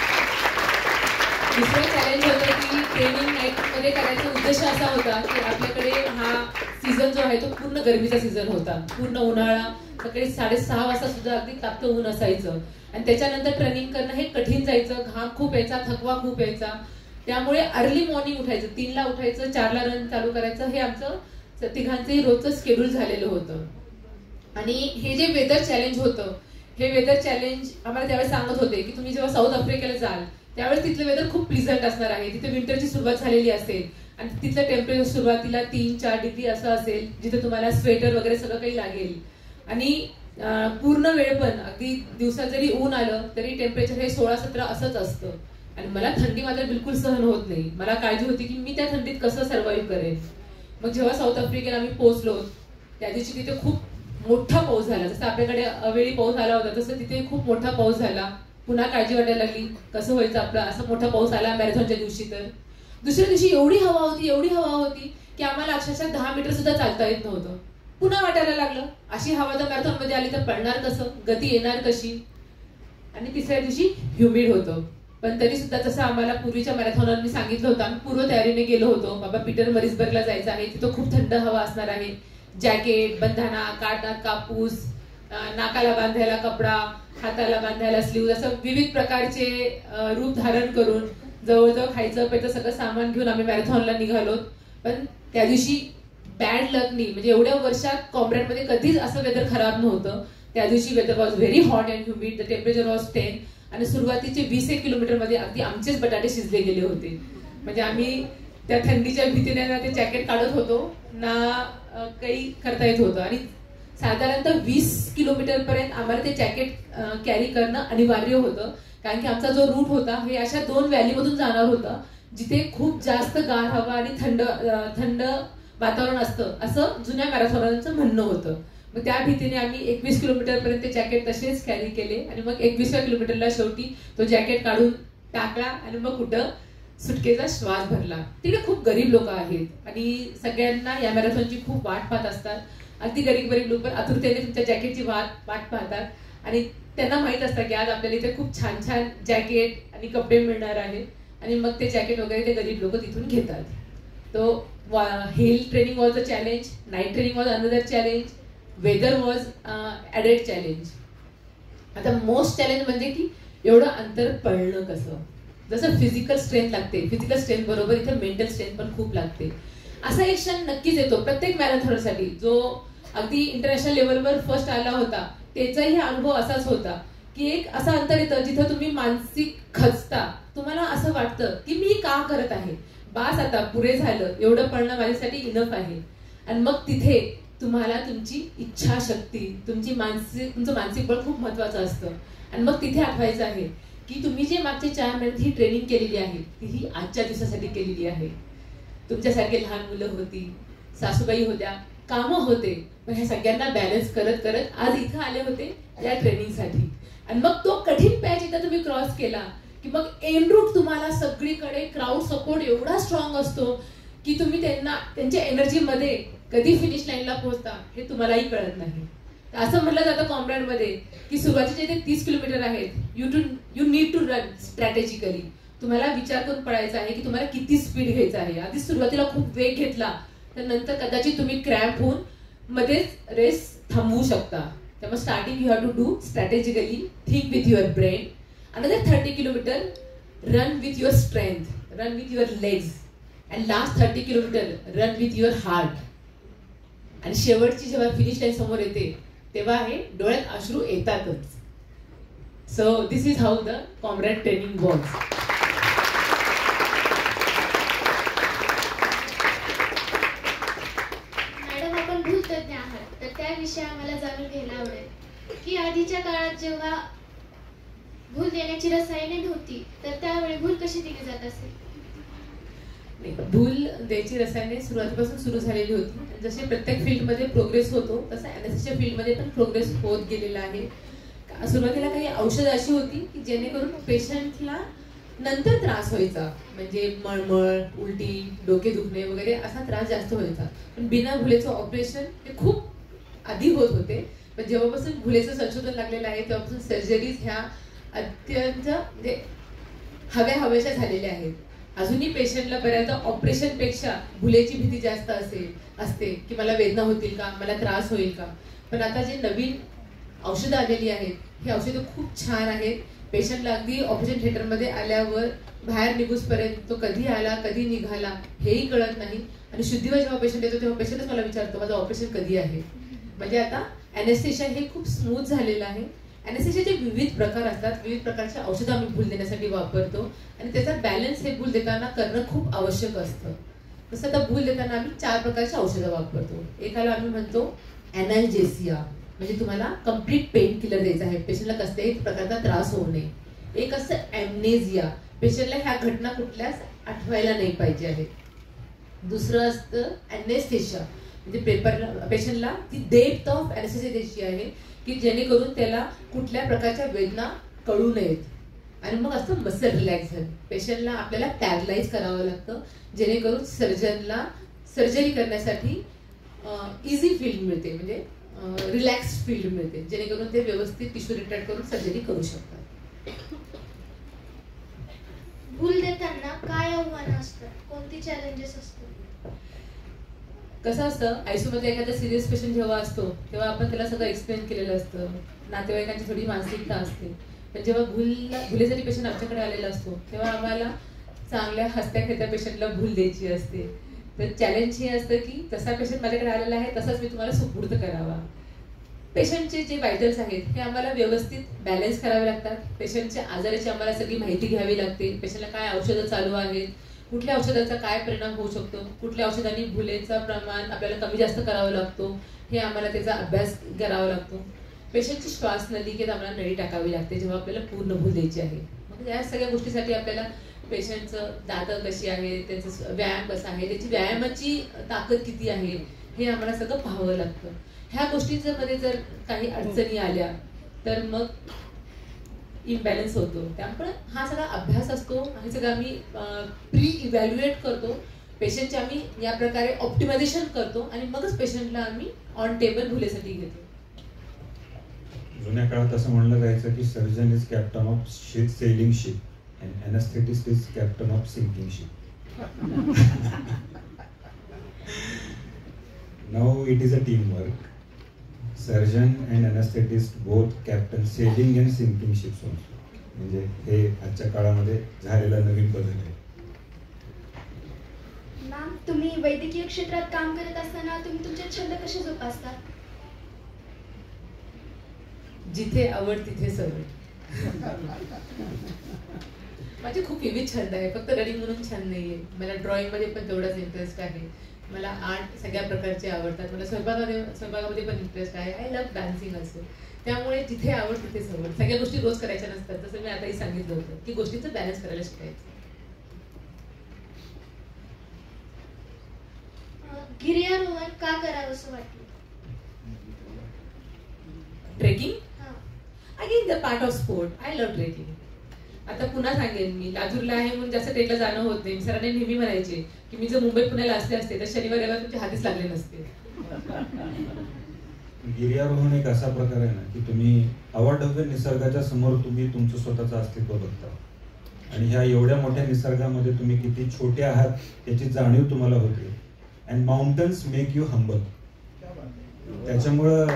दुसरं चॅलेंज होतं की ट्रेनिंग नाईटमध्ये करायचा उद्देश असा होता की आपल्याकडे हा सीझन जो आहे तो पूर्ण गरमीचा सीझन होता. पूर्ण उन्हाळा, सकाळी 6:30 वाजता सुद्धा अगदी तापतं ऊन असायचं. आणि त्याच्यानंतर ट्रेनिंग करणं हे कठीण जायचं, घाम खूप यायचा, थकवा खूप यायचा. त्यामुळे अर्ली मॉर्निंग उठायचं, 3ला उठायचं, 4ला रन चालू करायचं, हे आमचं तिघांचंही रोजचं शेड्यूल झालेलं होतं. आणि हे जे वेदर चॅलेंज होतं, हे वेदर चॅलेंज आम्हाला त्यावेळेस सांगत होते की तुम्ही जेव्हा साऊथ आफ्रिकेला जाल त्यावेळेस तिथलं वेदर खूप प्लीझंट असणार आहे. तिथे विंटरची सुरुवात झालेली असेल आणि तिथलं टेम्परेचर सुरुवातीला 3-4 डिग्री असं असेल, जिथे तुम्हाला स्वेटर वगैरे सगळं काही लागेल. आणि पूर्ण वेळ पण अगदी दिवसात जरी ऊन आलं तरी टेम्परेचर हे 16-17 असंच असतं. आणि मला थंडी मात्र बिलकुल सहन होत नाही. मला काळजी होती की मी त्या थंडीत कसं सर्व्हाइव्ह करेन. मग जेव्हा साऊथ आफ्रिकेला आम्ही पोहोचलो त्या दिवशी तिथे खूप मोठा पाऊस झाला. जसं आपल्याकडे अवेळी पाऊस आला होता तसं तिथे खूप मोठा पाऊस झाला. पुन्हा काळजी वाटायला लागली कसं व्हायचं आपलं, असा मोठा पाऊस आला मॅरेथॉनच्या दिवशी. तर दुसऱ्या दिवशी एवढी हवा होती की आम्हाला अक्षरशः 10 मीटर सुद्धा चालता येत नव्हतं. पुन्हा वाटायला लागलं अशी हवा जर मॅरेथॉनमध्ये आली तर पळणार कसं, गती येणार कशी. आणि तिसऱ्या दिवशी ह्युमिड होतं. पण तरी सुद्धा जसं आम्हाला पूर्वीच्या मॅरेथॉनरनी सांगितलं होतं, आम्ही पूर्व तयारीने गेलो होतो. बाबा पीटर मरिसबर्गला जायचं आहे, तिथं खूप थंड हवा असणार आहे. जॅकेट, बंधाना, काढण्यात कापूस, नाकाला बांधायला कपडा, हाताला बांधायला स्लीव्ह, असं विविध प्रकारचे रूप धारण करून जवळजवळ खायचं प्यायचं सगळं सामान घेऊन आम्ही मॅरेथॉनला निघालो. पण त्या दिवशी बॅड लकनी, म्हणजे एवढ्या वर्षात कॉम्रॅडमध्ये कधीच असं वेदर खराब नव्हतं. त्या दिवशी weather was very hot and humid. The temperature was 10. आणि सुरुवातीचे 20 किलोमीटरमध्ये अगदी आमचेच बटाटे शिजले गेले होते. म्हणजे आम्ही त्या थंडीच्या भीतीने ना ते जॅकेट काढत होतो ना काही करता येत होतं. आणि साधारणतः 20 किलोमीटर पर्यंत आम्हाला ते जॅकेट कॅरी करणं अनिवार्य होतं. कारण की आमचा जो रूट होता हे अशा 2 व्हॅलीमधून जाणार होता जिथे खूप जास्त गार हवा आणि थंड वातावरण असतं असं जुन्या मॅरेथॉनरचं म्हणणं होतं. मग त्या भीतीने आम्ही 21 किलोमीटर पर्यंत ते जॅकेट तसेच कॅरी केले. आणि मग 21व्या किलोमीटरला शेवटी तो जॅकेट काढून टाकला आणि मग कुठं सुटकेचा श्वास भरला. तिकडे खूप गरीब लोक आहेत आणि सगळ्यांना या मॅरेथॉनची खूप वाट पाहत असतात. अगदी गरीब लोक आतुरतेने तुमच्या जॅकेटची वाट पाहतात आणि त्यांना माहित असतं की आज आपल्याला इथे खूप छान छान जॅकेट आणि कपडे मिळणार आहेत. आणि मग ते जॅकेट वगैरे ते गरीब लोक तिथून घेतात. तो hill training was a challenge, night training was another challenge, weather was added challenge. आता मोस्ट चॅलेंज म्हणजे की एवढं अंतर पळणं कसं. जसं फिजिकल स्ट्रेंथ लागते, फिजिकल स्ट्रेंथ बरोबर इथे मेंटल स्ट्रेंथ पण खूप लागते. असा एक क्षण नक्कीच येतो प्रत्येक मॅरेथॉनरसाठी. जो अगदी इंटरनॅशनल लेवलवर फर्स्ट आला होता त्याचाही अनुभव असाच होता की एक असं अंतर येतं जिथं तुम्ही मानसिक खचता. तुम्हाला असं वाटतं की मी का करत आहे, बास आता पुरे झालं, एवढं पळणं माझ्यासाठी इनफ आहे. आणि मग तिथे तुम्हाला तुमची इच्छाशक्ती, तुमचं मानसिक बळ खूप महत्वाचं असतं. आणि मग तिथे आठवायचं आहे की तुम्ही जे मागचे 4 महिन्यात ही ट्रेनिंग केलेली आहे ती ही आजच्या दिवसासाठी केलेली आहे. तुमच्यासारखे लहान मुलं होती, सासूबाई होत्या, कामं होते, पण ह्या सगळ्यांना बॅलन्स करत करत आज इथं आले होते या ट्रेनिंगसाठी. आणि मग तो कठीण पॅच एकदा तुम्ही क्रॉस केला की मग एंड रूट तुम्हाला सगळीकडे क्राऊड सपोर्ट एवढा स्ट्रॉंग असतो की तुम्ही त्यांच्या एनर्जीमध्ये कधी फिनिश लाईनला पोहोचता हे तुम्हालाही कळत नाही. असं म्हटलं जातं कॉम्रॅडमध्ये की सुरुवातीचे जे 30 किलोमीटर आहेत you need to run strategically. तुम्हाला विचार करून पडायचा आहे की तुम्हाला किती स्पीड घ्यायचं आहे. आधी सुरुवातीला खूप वेग घेतला तर नंतर कदाचित तुम्ही क्रॅम्प होऊन मध्येच रेस थांबवू शकता. त्यामुळे starting you have to do strategically, think with your brain. Another 30 kilometre run with your strength, run with your legs. And last 30 kilometre run with your heart. आणि शेवटची जेव्हा फिनिश लाईन समोर येते तेव्हा हे डोळ्यात अश्रू येतातच. So this is how the comrade training works. Madam, आपण भूलतज्ञ आहात, तर त्याविषयी आम्हाला जाणून घ्यायला आवडेल की आधीच्या काळात जेव्हा भूल देण्याची रसायने नव्हती, तर त्यावेळी भूल कशी दिली जात असेल? भूल द्यायची रसायने सुरुवातीपासून सुरू झालेली होती. जसे प्रत्येक फील्डमध्ये प्रोग्रेस होतो तसं एनएसएसच्या फील्डमध्ये पण प्रोग्रेस होत गेलेला आहे. सुरुवातीला काही औषधं अशी होती की जेणेकरून पेशंटला नंतर त्रास व्हायचा, म्हणजे मळमळ, उलटी, डोके दुखणे वगैरे असा त्रास जास्त व्हायचा. पण बिना भुलेचं ऑपरेशन हे खूप आधी होत होते. पण जेव्हापासून भुलेचं संशोधन लागलेलं आहे तेव्हापासून सर्जरीज ह्या अत्यंत म्हणजे हव्याशा झालेल्या आहेत. अजूनही पेशंटला बऱ्याचदा ऑपरेशनपेक्षा भुलेची भीती जास्त असते की मला वेदना होतील का, मला त्रास होईल का. पण आता जे नवीन औषधं आलेली आहेत ही औषधं खूप छान आहेत. पेशंटला अगदी ऑपरेशन थिएटरमध्ये आल्यावर बाहेर निघूसपर्यंत तो कधी आला कधी निघाला हेही कळत नाही. आणि शुद्धीवर जेव्हा पेशंट येतो तेव्हा पेशंटच मला विचारतो माझं ऑपरेशन कधी आहे. म्हणजे आता अॅनेस्थेशिया हे खूप स्मूथ झालेलं आहे. अॅनेस्थेशियाचे विविध प्रकार असतात, विविध प्रकारच्या औषधं आम्ही भूल देण्यासाठी वापरतो आणि त्याचा बॅलन्स हे भूल देताना करणं खूप आवश्यक असतं. तसं आता भूल देताना आम्ही 4 प्रकारची औषधं वापरतो. एकाला आम्ही म्हणतो ॲनाल्जेसिया, म्हणजे तुम्हाला कम्प्लीट पेन किलर द्यायचं आहे, पेशंटला कसल्याही प्रकारचा त्रास होऊ नये. एक असतं ॲम्नेझिया, पेशंटला ह्या घटना कुठल्याच आठवायला नाही पाहिजे आहे. दुसरं असतं ॲनेस्थेशिया, म्हणजे पेशंटला ती डेप्थ ऑफ ॲनेस्थेशिया द्यायची आहे की जेणेकरून त्याला कुठल्या प्रकारच्या वेदना कळू नयेत. आणि मग असतं मसल रिलॅक्झन, पेशंटला आपल्याला पॅरलाइज करावं लागतं जेणेकरून सर्जनला सर्जरी करण्यासाठी इझी फील्ड मिळते, म्हणजे रिलॅक्स फील्ड मिळते, जेणेकरून ते व्यवस्थित टिश्यू रिट्रॅक्ट करून सर्जरी करू शकतात. भूल देताना काय आव्हानं असतात, कोणती चॅलेंजेस असतात? कसं असतं, आयसीयूमध्ये एखादा सिरियस पेशंट जेव्हा असतो तेव्हा आपण त्याला सगळं एक्सप्लेन केलेलं असतं, नातेवाईकांची थोडी मानसिकता असते. पण जेव्हा भुलेसाठी पेशंट आमच्याकडे आलेला असतो तेव्हा आम्हाला चांगल्या हसत्या खेळत्या पेशंटला भूल द्यायची असते. तर चॅलेंज हे असतं की तसा पेशंट माझ्याकडे आलेला आहे तसाच मी तुम्हाला सुपूर्द करावा. पेशंटचे जे वायटल्स आहेत हे आम्हाला व्यवस्थित बॅलन्स करावे लागतात. पेशंटच्या आजाराची आम्हाला सगळी माहिती घ्यावी लागते. पेशंटला काय औषधं चालू आहेत, कुठल्या औषधाचा काय परिणाम होऊ शकतो, कुठल्या औषधांनी भुलेचं प्रमाण आपल्याला कमी जास्त करावं लागतो, हे आम्हाला त्याचा अभ्यास करावा लागतो. पेशंटची श्वास नलिकेत आम्हाला नळी टाकावी लागते जेव्हा आपल्याला पूर्ण भूल द्यायची आहे. मग या सगळ्या गोष्टीसाठी आपल्याला पेशंटचं दातं कशी आहे, त्याचं व्यायाम कसा आहे, त्याची व्यायामाची ताकद किती आहे हे आम्हाला सगळं पाहावं लागतं. ह्या गोष्टींमध्ये जर काही अडचणी आल्या तर मग इम्बॅलन्स होतो. त्यामुळे हा सगळा अभ्यास असतो, हे सगळं आम्ही प्री इव्हॅल्युएट करतो. पेशंटचे आम्ही या प्रकारे ऑप्टिमायझेशन करतो आणि मगच पेशंटला आम्ही ऑन टेबल भुलेसाठी घेतो. जुन्या काळात असं म्हणलं जायचं की surgeon is captain of sailing ship and anaesthetist is captain of sinking ship. Now it is a team work. Surgeon and anaesthetist both captain sailing and sinking ships also. म्हणजे हे आजच्या काळामध्ये झालेला नवीन बदल आहे. मॅम, तुम्ही वैद्यकीय क्षेत्रात काम करत असताना तुम्ही तुमचे छंद कसे जोपासता? जिथे आवड तिथे सवड. माझे खूप विविध छंद आहे, फक्त रनिंग म्हणून छंद नाहीये. मला ड्रॉइंग मध्ये पण तेवढाच इंटरेस्ट आहे. मला आर्ट सगळ्या प्रकारचे आवडतात. मला स्वयंपाकामध्ये पण इंटरेस्ट आहे. आय लव्ह डान्सिंग असो. त्यामुळे जिथे आवड तिथे सवड. सगळ्या गोष्टी रोज करायच्या नसतात. जसं मी आताही सांगितलं होतं की गोष्टींचं बॅलन्स करायला शिकायचं. गिर्यारोहण का करावं असं वाटलं? Trekking again the part of sport. I love trekking. आता पुन्हा सांगेन, मी लातूरला आहे म्हणून जास्त ट्रेकला जाणं होत नाही. सरांनी नेहमी म्हणायचे की मी जर मुंबईत पुण्याला असते तर शनिवार रविवार तुमचे हातीच लागले नसते. गिर्यारोहण एक असा प्रकार आहे ना की तुम्ही अवाढव्य निसर्गाच्या समोर तुम्ही तुमचं स्वतःचं अस्तित्व बघता आणि ह्या एवढ्या मोठ्या निसर्गामध्ये तुम्ही किती छोटे आहात याची जाणीव तुम्हाला होते. And mountains make you humble. त्याच्यामुळं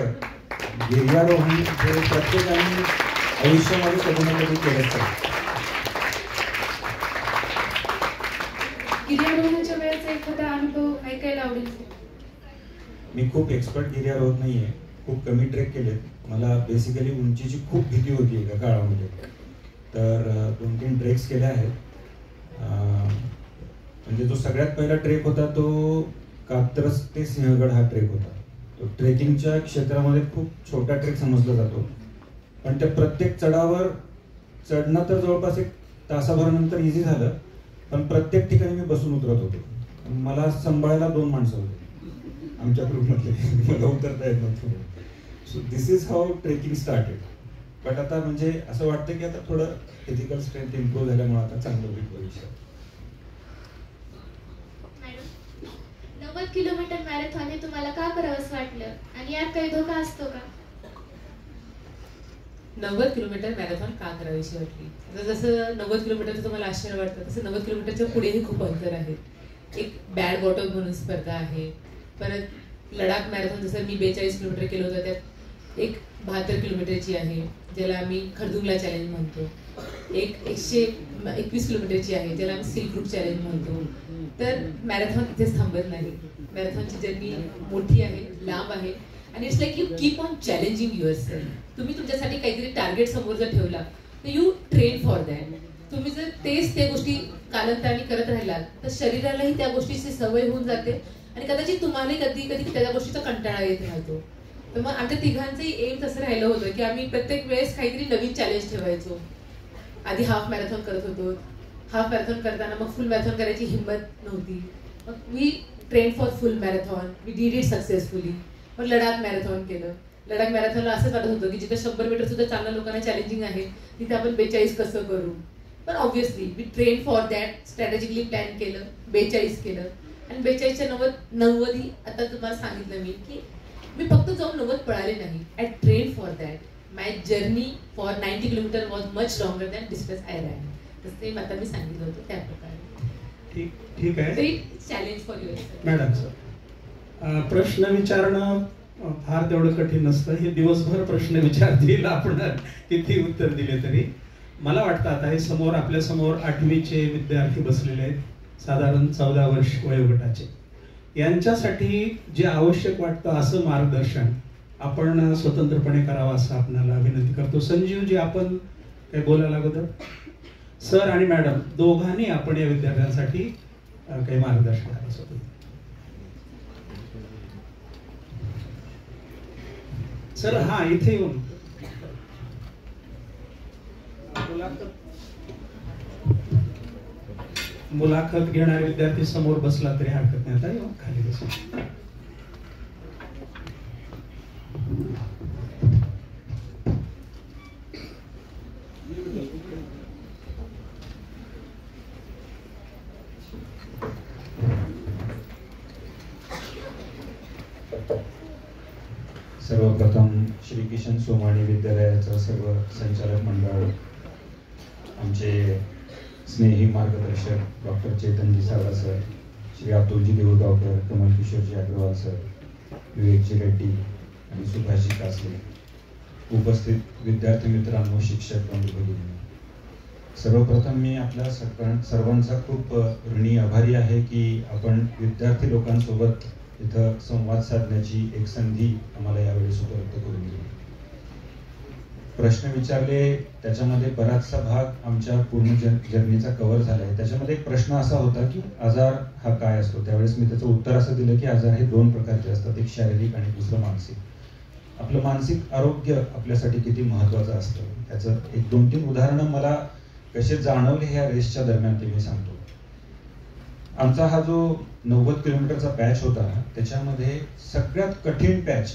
गिर्यारोहण हे प्रत्येकाने आयुष्यामध्ये कधी ना कधी केलंच आहे. गिर्यारोहणाच्या वेळेचा एखादा अनुभव ऐकायला आवडेल. मी खूप एक्सपर्ट गिर्यारोहक नाहीये, खूप कमी ट्रेक केलेत. मला बेसिकली उंचीची खूप भीती होती एका काळामध्ये, तर 2-3 ट्रेक्स केले आहेत. म्हणजे जो सगळ्यात पहिला ट्रेक होता तो कात्रज ते सिंहगड हा ट्रेक होता. तो ट्रेकिंगच्या क्षेत्रामध्ये खूप छोटा ट्रेक समजला जातो, पण त्या प्रत्येक चढावर चढणं तर जवळपास 1 तासाभरानंतर इझी झालं, पण प्रत्येक ठिकाणी मी बसून उतरत होतो. मला सांभाळायला 2 माणसं होते आमच्या ग्रुपमधले, मला उतरता येत नव्हतं. So this is how trekking started. But आता म्हणजे असं वाटतं की आता थोडं फिजिकल स्ट्रेंथ इम्प्रूव्ह झाल्यामुळे आता चांगलं होईल भविष्यात. 90 किलोमीटर मॅरेथॉन हे तुम्हाला का करावंसं वाटलं आणि यात काही धोका असतो का? 90 किलोमीटर मॅरेथॉन का करावीशी वाटली? आता जसं 90 किलोमीटरचं तुम्हाला आश्चर्य वाटतं, तसं 90 किलोमीटरच्या पुढेही खूप अंतर आहे. एक बॅड बॉटम म्हणून स्पर्धा आहे. परत लडाख मॅरेथॉन जसं मी 42 किलोमीटर केलं होतं, त्यात एक 72 किलोमीटरची आहे ज्याला आम्ही खरदुंगला चॅलेंज म्हणतो. एक 121 किलोमीटरची आहे ज्याला आम्ही सिल्क रूट चॅलेंज म्हणतो. तर मॅरेथॉन इथेच थांबत नाही. मॅरेथॉनची जर्नी मोठी आहे, लांब आहे, आणि it's like you keep on challenging yourself. तुम्ही तुमच्यासाठी काहीतरी टार्गेट समोर जर ठेवला तर यू ट्रेन फॉर दॅट. तुम्ही जर तेच त्या गोष्टी कालांतराने करत राहिलात तर शरीरालाही त्या गोष्टीची सवय होऊन जाते आणि कदाचित तुम्हालाही कधी कधी त्या गोष्टीचा कंटाळा येत राहतो. तर मग आमच्या तिघांचंही एम तसं राहिलं होतं की आम्ही प्रत्येक वेळेस काहीतरी नवीन चॅलेंज ठेवायचो. आधी हाफ मॅरेथॉन करत होतो, हाफ मॅरेथॉन करताना मग फुल मॅरेथॉन करायची हिंमत नव्हती. मग we train for full marathon, we did it successfully. मग लडाख मॅरेथॉन केलं. लडाख मॅरेथॉनला असंच वाटत होतं की जिथे 100 मीटर सुद्धा चांगल्या लोकांना चॅलेंजिंग आहे तिथे आपण 42 कसं करू. पण obviously we train for that, strategically plan केलं, 42 केलं. आणि 42च्या 90 आता तुम्हाला सांगितलं मी की मी फक्त जाऊन 90 पळाले नाही, I train for that. My journey for 90 kilometre was much longer than distance I ran. तसं ते आता मी सांगितलं होतं त्या प्रकारे. ठीक आहे challenge for your. Madam sir, प्रश्न विचारणं फार तेवढं कठीण नसतं. हे दिवसभर प्रश्न विचारतील, आपण किती उत्तर दिले तरी. मला वाटतं आता हे समोर आपल्या समोर 8वीचे विद्यार्थी बसलेले आहेत, साधारण 14 वर्ष वयोगटाचे. यांच्यासाठी जे आवश्यक वाटतं असं मार्गदर्शन आपण स्वतंत्रपणे करावं असं आपल्याला विनंती करतो. संजीवजी, आपण काय बोलायला अगोदर? सर आणि मॅडम दोघांनी आपण या विद्यार्थ्यांसाठी काही मार्गदर्शन करायचं होतं. सर, हा इथे येऊन मुलाखत घेणारे विद्यार्थी समोर बसला तरी हरकत नाही. आता येऊन खाली बसा. सर्वप्रथम श्री किशन सोमाणी विद्यालयाचं सर्व संचालक मंडळ, आमचे स्नेही मार्गदर्शक डॉक्टर चेतनजी सावरा सर, श्री अतुलजी देऊळगावकर, कमल किशोरजी अग्रवाल सर, विवेकजी रेड्डी आणि सुभाषजी कासले, उपस्थित विद्यार्थी मित्रांनो, शिक्षक बंधू भगिनी, सर्वप्रथम मी आपल्या सर्वांचा खूप ऋणी आभारी आहे की आपण विद्यार्थी लोकांसोबत इथं संवाद साधण्याची एक संधी आम्हाला यावेळेस उपलब्ध करून दिली. प्रश्न विचारले त्याच्यामध्ये बराचसा भाग आमच्या पूर्ण जर्नीचा कव्हर झाला आहे. त्याच्यामध्ये एक प्रश्न असा होता की आजार हा काय असतो. त्यावेळेस मी त्याचं उत्तर असं दिलं की आजार हे 2 प्रकारचे असतात, एक शारीरिक आणि दुसरं मानसिक. आपलं मानसिक आरोग्य आपल्यासाठी किती महत्त्वाचं असतं त्याचं एक 2-3 उदाहरणं मला कसे जाणवले ह्या रेसच्या दरम्यान ते मी सांगतो. आमचा हा जो 90 किलोमीटरचा पॅच होता त्याच्यामध्ये सगळ्यात कठीण पॅच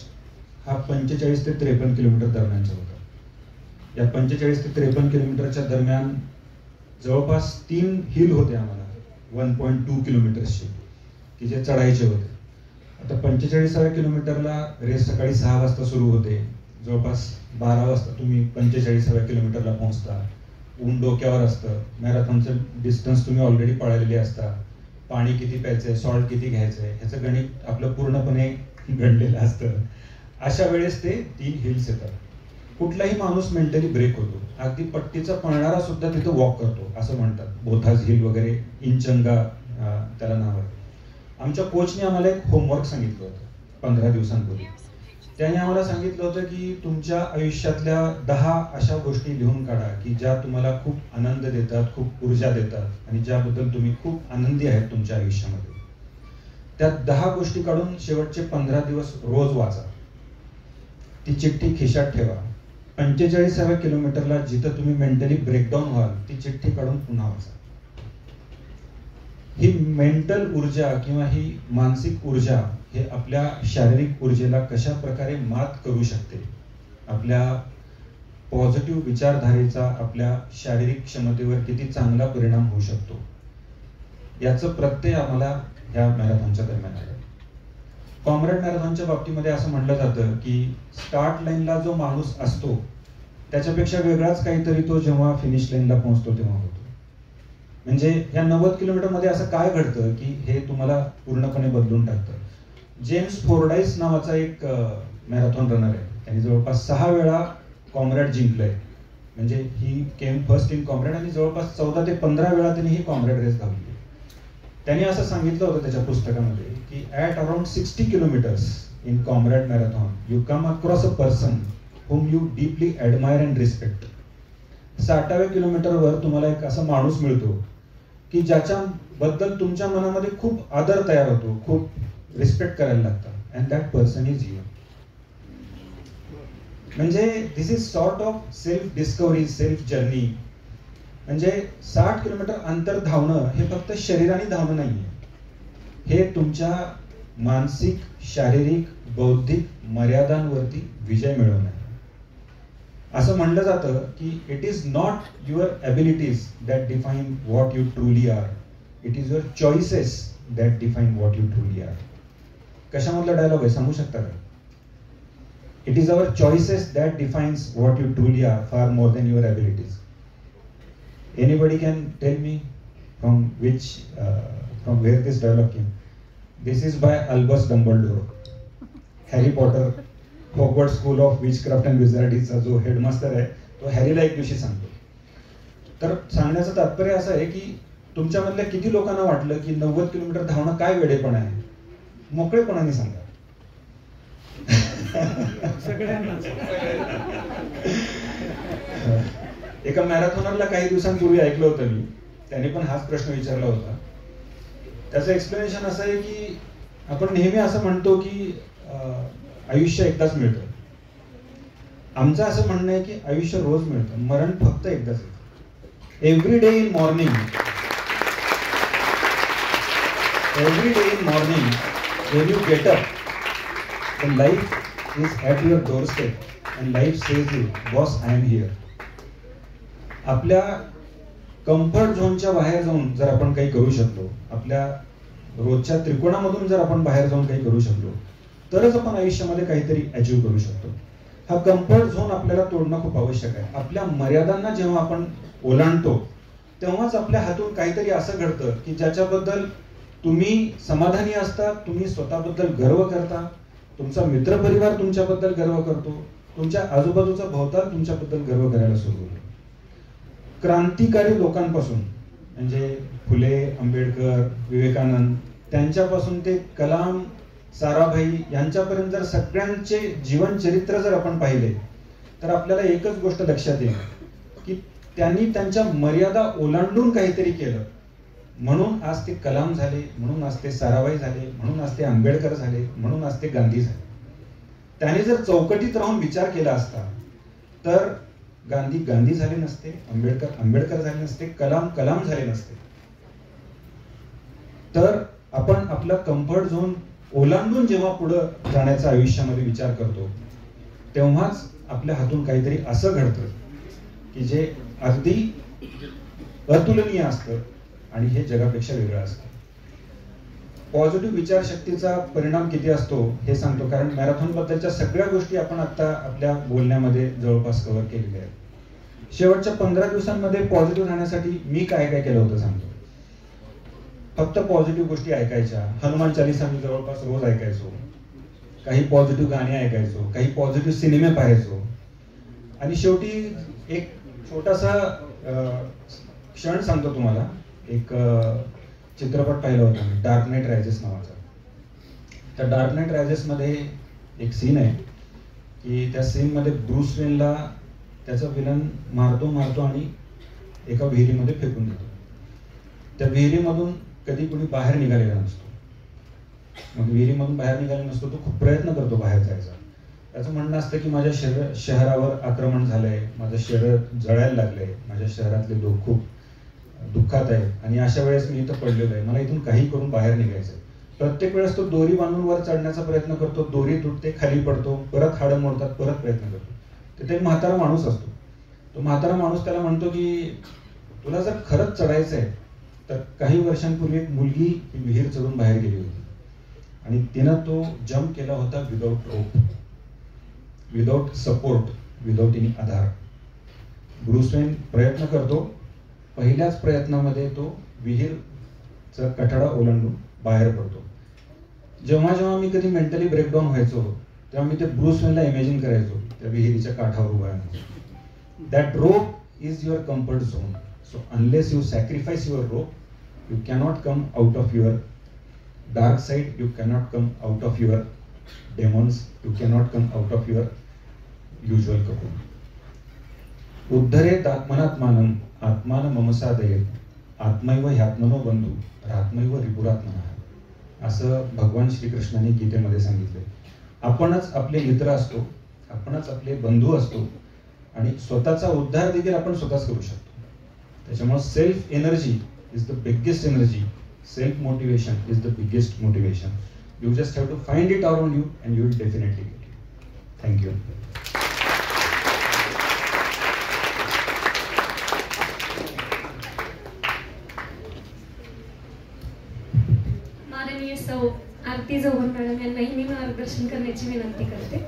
हा 45 ते 53 किलोमीटर दरम्यानचा होता. या 45 ते 53 किलोमीटरच्या दरम्यान जवळपास 3 हिल होते आम्हाला 1.2 किलोमीटर्सचे की जे चढायचे होते. आता 45व्या किलोमीटरला रेस सकाळी 6 वाजता सुरू होते. जवळपास 12 वाजता तुम्ही 45व्या किलोमीटरला पोहोचता. ऊन डोक्यावर असतं. मॅरेथॉनचं डिस्टन्स तुम्ही ऑलरेडी पळालेले असता. पाणी किती प्यायचंय, सॉल्ट किती घ्यायचंय ह्याचं गणित आपलं पूर्णपणे घडलेलं असतं. अशा वेळेस ते 3 हिल्स येतात. कुठलाही माणूस मेंटली ब्रेक होतो. अगदी पट्टीचा पळणारा सुद्धा तिथं वॉक करतो असं म्हणतात. बोथाज हिल वगैरे, इंचंगा त्याला नाव आहे. आमच्या कोचने आम्हाला एक होमवर्क सांगितलं होतं 15 दिवसांपूर्वी त्याने आम्हाला सांगितलं होतं की तुमच्या आयुष्यातल्या 10 अशा गोष्टी लिहून काढा की ज्या तुम्हाला खूप आनंद देतात, खूप ऊर्जा देतात आणि ज्याबद्दल तुम्ही खूप आनंदी आहेत तुमच्या आयुष्यामध्ये. त्या 10 गोष्टी काढून शेवटचे 15 दिवस रोज वाचा. ती चिठ्ठी खिशात ठेवा. 45व्या किलोमीटरला जिथं तुम्ही मेंटली ब्रेकडाऊन व्हाल ती चिठ्ठी काढून पुन्हा वाचा. ही मेंटल ऊर्जा किंवा ही मानसिक ऊर्जा हे आपल्या शारीरिक ऊर्जेला कशा प्रकारे मात करू शकते, आपल्या पॉझिटिव्ह विचारधारेचा आपल्या शारीरिक क्षमतेवर किती चांगला परिणाम होऊ शकतो, याचं प्रत्यय आम्हाला ह्या मॅरेथॉनच्या दरम्यान आलं. कॉम्रेड मॅरेथॉनच्या बाबतीमध्ये असं म्हटलं जातं की स्टार्ट लाईनला जो माणूस असतो त्याच्यापेक्षा वेगळाच काहीतरी तो जेव्हा फिनिश लाईनला पोहोचतो तेव्हा होतो. म्हणजे या 90 किलोमीटरमध्ये असं काय घडतं की हे तुम्हाला पूर्णपणे बदलून टाकतं. जेम्स फोर्डाईस नावाचा एक मॅरेथॉन रनर आहे. त्यांनी जवळपास 6 वेळा कॉम्रेड जिंकलंय. म्हणजे ही केम फर्स्ट इन कॉम्रेड आणि जवळपास 14 ते 15 वेळा त्यांनी ही कॉम्रेड रेस धावली. त्यांनी असं सांगितलं होतं त्याच्या पुस्तकामध्ये की at around 60 kilometres in comrade marathon you come across a person whom you deeply admire and respect. 60व्या किलोमीटरवर तुम्हाला एक असा माणूस मिळतो की ज्याच्याबद्दल तुमच्या मनामध्ये खूप आदर तयार होतो, खूप रिस्पेक्ट करायला लागतं. And that person is you. म्हणजे this is sort of self discovery, self journey. म्हणजे 60 किलोमीटर अंतर धावणं हे फक्त शरीराने धावणं नाहीये, हे तुमच्या मानसिक, शारीरिक, बौद्धिक मर्यादांवरती विजय मिळवणं आहे. असं म्हणलं जातं की it is not your abilities that define what you truly are, it is your choices that define what you truly are. कशामधला डायलॉग आहे सांगू शकता का? It is our choices that defines what you truly are far more than your abilities. Anybody can tell me from where this dialogue came? This is by Albus Dumbledore. Harry Potter Hogwarts school of witchcraft and विझार्डीचा जो headmaster आहे तो हॅरीला एक दिवशी सांगतो. तर सांगण्याचं तात्पर्य असं आहे की तुमच्यामधल्या किती लोकांना वाटलं की 90 किलोमीटर धावणं काय वेडेपणा आहे? मोकळेपणाने सांगा. एका मॅरेथॉनरला काही दिवसांपूर्वी ऐकलं होतं मी, त्याने पण हाच प्रश्न विचारला होता. त्याचं एक्सप्लेनेशन असं आहे की आपण नेहमी असं म्हणतो की आयुष्य एकदाच मिळतं. आमचं असं म्हणणं आहे की आयुष्य रोज मिळतं, मरण फक्त एकदाच येतं. Every day in morning when you get up, the life is at your doorstep and life says you, boss, I am here. आपल्या कम्फर्ट झोनच्या बाहेर जाऊन जर आपण काही करू शकलो, आपल्या रोजच्या त्रिकोणामधून जर आपण बाहेर जाऊन काही करू शकलो, तरच आपण आयुष्यामध्ये काहीतरी अचीव करू शकतो. हा कम्फर्ट झोन आपल्याला तोडणं खूप आवश्यक आहे. आपल्या मर्यादांना जेव्हा आपण ओलांडतो तेव्हाच आपल्या हातून काहीतरी असं घडतं की ज्याच्याबद्दल तुम्ही समाधानी असता, तुम्ही स्वतःबद्दल गर्व करता, तुमचा मित्रपरिवार तुमच्याबद्दल गर्व करतो, तुमच्या आजूबाजूचा भोवताल तुमच्याबद्दल गर्व करायला सुरू होतो. क्रांतिकारी लोकांपासून म्हणजे फुले, आंबेडकर, विवेकानंद त्यांच्यापासून ते कलाम, साराभाई यांच्यापर्यंत जर सगळ्यांचे जीवन चरित्र जर आपण पाहिले तर आपल्याला एकच गोष्ट लक्षात येईल की त्यांनी त्यांच्या मर्यादा ओलांडून काहीतरी केलं, म्हणून आज ते कलाम झाले, म्हणून आज ते साराभाई झाले, म्हणून आज ते आंबेडकर झाले, म्हणून आज ते गांधी झाले. त्याने जर चौकटीत राहून विचार केला असता तर गांधी गांधी झाले नसते, आंबेडकर झाले नसते, कलाम झाले नसते. तर आपण आपला कम्फर्ट झोन ओलांडून जेव्हा पुढे जाण्याचा आयुष्यामध्ये विचार करतो तेव्हाच आपल्या हातून काहीतरी असं घडतं की जे अगदी अतुलनीय असतं आणि हे जगापेक्षा वेगळं असतं. पॉझिटिव्ह विचारशक्तीचा परिणाम किती असतो हे सांगतो, कारण मॅरेथॉन बद्दलच्या सगळ्या गोष्टी आपण आता आपल्या बोलण्यामध्ये जवळपास कव्हर केलेल्या आहेत. शेवटच्या 15 दिवसांमध्ये पॉझिटिव्ह राहण्यासाठी मी काय काय केलं होतं सांगतो. फक्त पॉझिटिव्ह गोष्टी ऐकायच्या. हनुमान चालीसा मी जवळपास रोज ऐकायचो, काही पॉझिटिव्ह गाणी ऐकायचो, काही पॉझिटिव्ह सिनेमे पाहायचो. आणि शेवटी एक छोटासा क्षण सांगतो तुम्हाला. एक चित्रपट पाहिला होता डार्क नाईट रायजेस नावाचा. त्या डार्क नाईट रायजेस मध्ये एक सीन आहे की त्या सीनमध्ये ब्रूस वेनला त्याचा विलन मारतो आणि एका विहिरीमध्ये फेकून देतो. त्या विहिरीमधून कधी कोणी बाहेर निघालेला नसतो. मग विहिरीमधून बाहेर निघालेला नसतो, तो खूप प्रयत्न करतो बाहेर जायचा. त्याचं म्हणणं असतं की माझ्या शहरावर आक्रमण झालंय, माझं शहर जळायला लागलंय, माझ्या शहरातले लोक खूप दुःखात आहेत आणि अशा वेळेस मी इथं पडलेलो आहे, मला इथून काही करून बाहेर निघायचंय. प्रत्येक वेळेस तो दोरी बांधून वर चढण्याचा प्रयत्न करतो, दोरी तुटते, खाली पडतो, परत हाडं मोडतात, परत प्रयत्न करतो. तिथे एक म्हातारा माणूस असतो. तो म्हातारा माणूस त्याला म्हणतो की तुला जर खरंच चढायचं आहे तर काही वर्षांपूर्वी एक मुलगी ही विहीर चढून बाहेर गेली होती आणि तिनं तो जम्प केला होता विदाउट रोप, विदाउट सपोर्ट, विदाउट एनी आधार. ब्रूस वेन प्रयत्न करतो, पहिल्याच प्रयत्नामध्ये तो विहीरचा कठडा ओलांडून बाहेर पडतो. जेव्हा जेव्हा मी कधी मेंटली ब्रेकडाऊन व्हायचो तेव्हा मी ते ब्रूस वेनला इमॅजिन करायचो त्या विहिरीच्या काठावर उभा राहण्याचं. That rope is your comfort zone. So unless you sacrifice your rope, you cannot come out of your dark side, you cannot come out of your demons, you cannot come out of your usual cocoon. उद्धरेत आत्मनात्मानं आत्मान ममसादयेत आत्मैव ह्यात्मनो बंधू रात्मैव रिपुरात्मनः, असं भगवान श्रीकृष्णाने गीतेमध्ये सांगितले. आपणच आपले मित्र असतो, आपणच आपले बंधू असतो आणि स्वतःचा उद्धार देखील आपण स्वतःच करू शकतो. त्याच्यामुळे self energy is the biggest energy, self motivation is the biggest motivation. You just have to find it around you and you will definitely get it. Thank you. माननीय सौ आरती जोहर मॅडम यांनाही मी मार्गदर्शन करण्याची विनंती करते.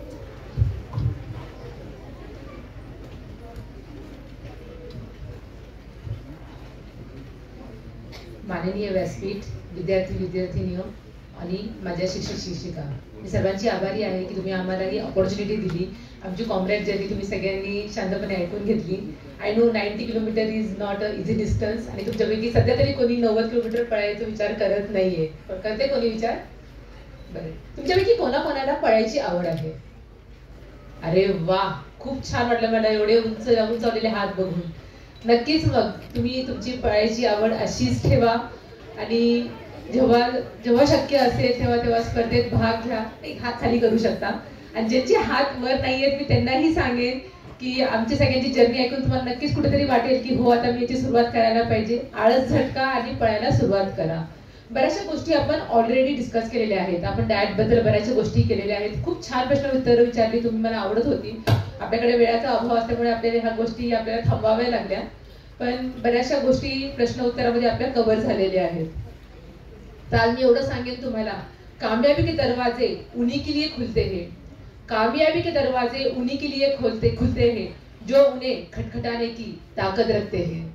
माननीय व्यासपीठ, विद्यार्थी विद्यार्थिनींनो आणि माझ्या शिक्षक शिक्षिका, मी सर्वांची आभारी आहे की तुम्ही आम्हाला ही अपॉर्च्युनिटी दिली. आमची कॉम्रेड जर्नी तुम्ही सगळ्यांनी शांतपणे ऐकून घेतली. I know 90 kilometre is not a easy distance आणि तुमच्यापैकी सध्या तरी कोणी 90 किलोमीटर पळायचा विचार करत नाहीये. करते कोणी विचार? बरं, तुमच्यापैकी कोणाकोणाला पळायची आवड आहे? अरे वा, खूप छान वाटलं मला एवढे उंचावलेले हात बघून. नक्कीच मग तुम्ही तुमची पळायची आवड अशीच ठेवा आणि जेव्हा जेव्हा शक्य असेल तेव्हा स्पर्धेत भाग घ्या. एक हात खाली करू शकता आणि ज्यांचे हात वर नाहीयेत मी त्यांनाही सांगेन की आमची सगळ्यांची जर्नी ऐकून तुम्हाला नक्कीच कुठेतरी वाटेल की हो आता मी याची सुरुवात करायला पाहिजे. आळस झटका आणि पळायला सुरुवात करा. बऱ्याचशा गोष्टी आपण ऑलरेडी डिस्कस केलेल्या आहेत. आपण डाएट बद्दल बऱ्याचशा गोष्टी केलेल्या आहेत. खूप छान प्रश्न उत्तर विचारली तुम्ही, मला आवडत होती. आपल्याकडे वेळाचा अभाव असल्यामुळे आपल्याला ह्या गोष्टी आपल्याला थांबवाव्या लागल्या, पण बऱ्याचशा गोष्टी प्रश्न उत्तरामध्ये आपल्या कव्हर झालेल्या आहेत. तर आज मी एवढं सांगेन तुम्हाला, कामयाबी के दरवाजे उन्हीं के लिए खुलते हैं, कामयाबी के दरवाजे उन्हीं के लिए खुलते हैं जो उन्हें खटखटाने की ताकद रखते हैं.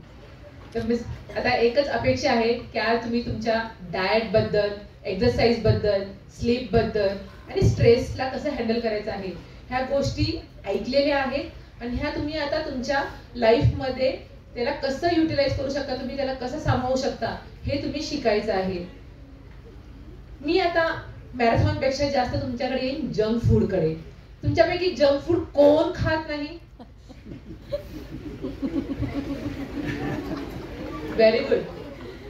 तर आता एकच अपेक्षा आहे की आज तुम्ही तुमच्या डाएट बद्दल, एक्सरसाइज बद्दल, स्लीप बद्दल आणि स्ट्रेसला कसं हँडल करायचं आहे ह्या गोष्टी ऐकलेल्या आहेत आणि ह्या तुम्ही आता तुमच्या लाईफमध्ये त्याला कसं युटिलाइज करू शकता, तुम्ही त्याला कसं सामावू शकता हे तुम्ही शिकायचं आहे. मी आता मॅरेथॉन पेक्षा जास्त तुमच्याकडे येईन जंक फूड कडे. तुमच्यापैकी जंक फूड कोण खात नाही? व्हेरी गुड,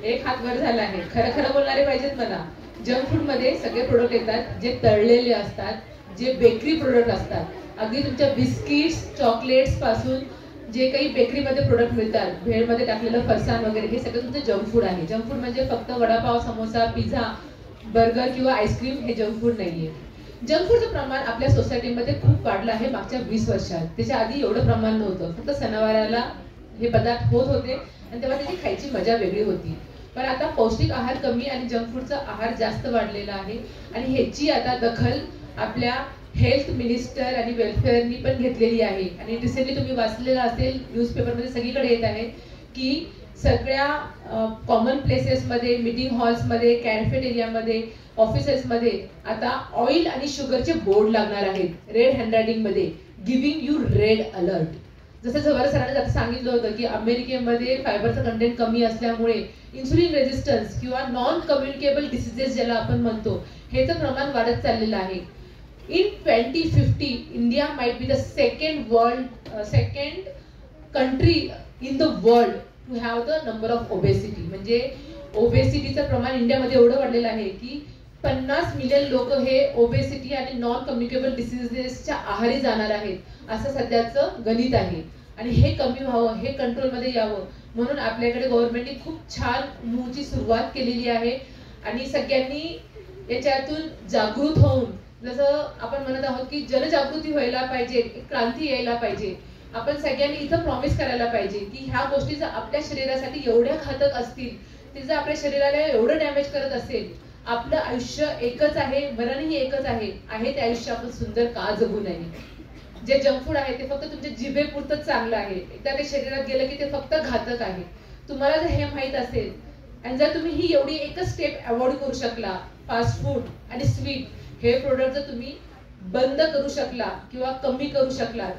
एक हात वर झाला आहे. खरं खरं बोलणारे पाहिजेत मला. जंक फूड मध्ये सगळे प्रोडक्ट येतात जे तळलेले असतात, जे बेकरी प्रोडक्ट असतात. अगदी तुमच्या बिस्किट्स, चॉकलेट्स पासून जे काही बेकरीमध्ये प्रोडक्ट मिळतात, भेळमध्ये टाकलेलं फरसाण वगैरे, हे सगळं तुमचं जंक फूड आहे. जंक फूड म्हणजे फक्त वडापाव, समोसा, पिझ्झा, बर्गर किंवा आईस्क्रीम हे जंक फूड नाहीये. जंक फूडचं प्रमाण आपल्या सोसायटीमध्ये खूप वाढलं आहे मागच्या 20 वर्षात. त्याच्या आधी एवढं प्रमाण नव्हतं. फक्त सणावाराला हे पदार्थ होत होते आणि तेव्हा त्याची खायची मजा वेगळी होती. पण आता पौष्टिक आहार कमी आणि जंक फूडचा आहार जास्त वाढलेला आहे आणि ह्याची आता दखल आपल्या हेल्थ मिनिस्टर आणि वेलफेअरनी पण घेतलेली आहे. आणि रिसेंटली तुम्ही वाचलेलं असेल, न्यूजपेपरमध्ये सगळीकडे येत आहे की सगळ्या कॉमन प्लेसेसमध्ये, मीटिंग हॉल्समध्ये, कॅफेटेरियामध्ये, ऑफिसेसमध्ये आता ऑइल आणि शुगरचे बोर्ड लागणार आहेत रेड हँडरायटिंगमध्ये, गिव्हिंग यू रेड अलर्ट. जसं जवाहर सरांनी आता सांगितलं होतं की अमेरिकेमध्ये फायबरचं कंटेंट कमी असल्यामुळे इन्सुलिन रेजिस्टन्स किंवा नॉन कम्युनिकेबल डिसीजेस ज्याला आपण म्हणतो ह्याचं प्रमाण वाढत चाललेलं आहे. In 2050, India might be the second country in the world to have the number of obesity. म्हणजे ओबेसिटीचं प्रमाण इंडियामध्ये एवढं वाढलेलं आहे की 50 मिलियन लोक हे ओबेसिटी आणि नॉन कम्युनिकेबल डिसीजेसच्या आहारी जाणार आहेत असं सध्याचं गणित आहे. आणि हे कमी व्हावं, हे कंट्रोलमध्ये यावं म्हणून आपल्याकडे गव्हर्नमेंटने खूप छान मूळची सुरुवात केलेली आहे. आणि सगळ्यांनी याच्यातून जागृत होऊन, जसं आपण म्हणत आहोत की जनजागृती व्हायला पाहिजे, एक क्रांती यायला पाहिजे. आपण सगळ्यांनी इथं प्रॉमिस करायला पाहिजे की ह्या गोष्टी जर आपल्या शरीरासाठी एवढ्या घातक असतील, ते जर आपल्या शरीराला एवढं डॅमेज करत असेल, आपलं आयुष्य एकच आहे, मरणही एकच आहे, ते आयुष्य आपण सुंदर का जगू नये. जे जंक फूड आहे ते फक्त तुमच्या जिभेपुरतच चांगलं आहे, एकदा ते शरीरात गेलं की ते फक्त घातक आहे. तुम्हाला जर हे माहीत असेल आणि जर तुम्ही ही एवढी एकच स्टेप अवॉइड करू शकला, फास्ट फूड आणि स्वीट हे प्रोडक्ट जर तुम्ही बंद करू शकला किंवा कमी करू शकलात,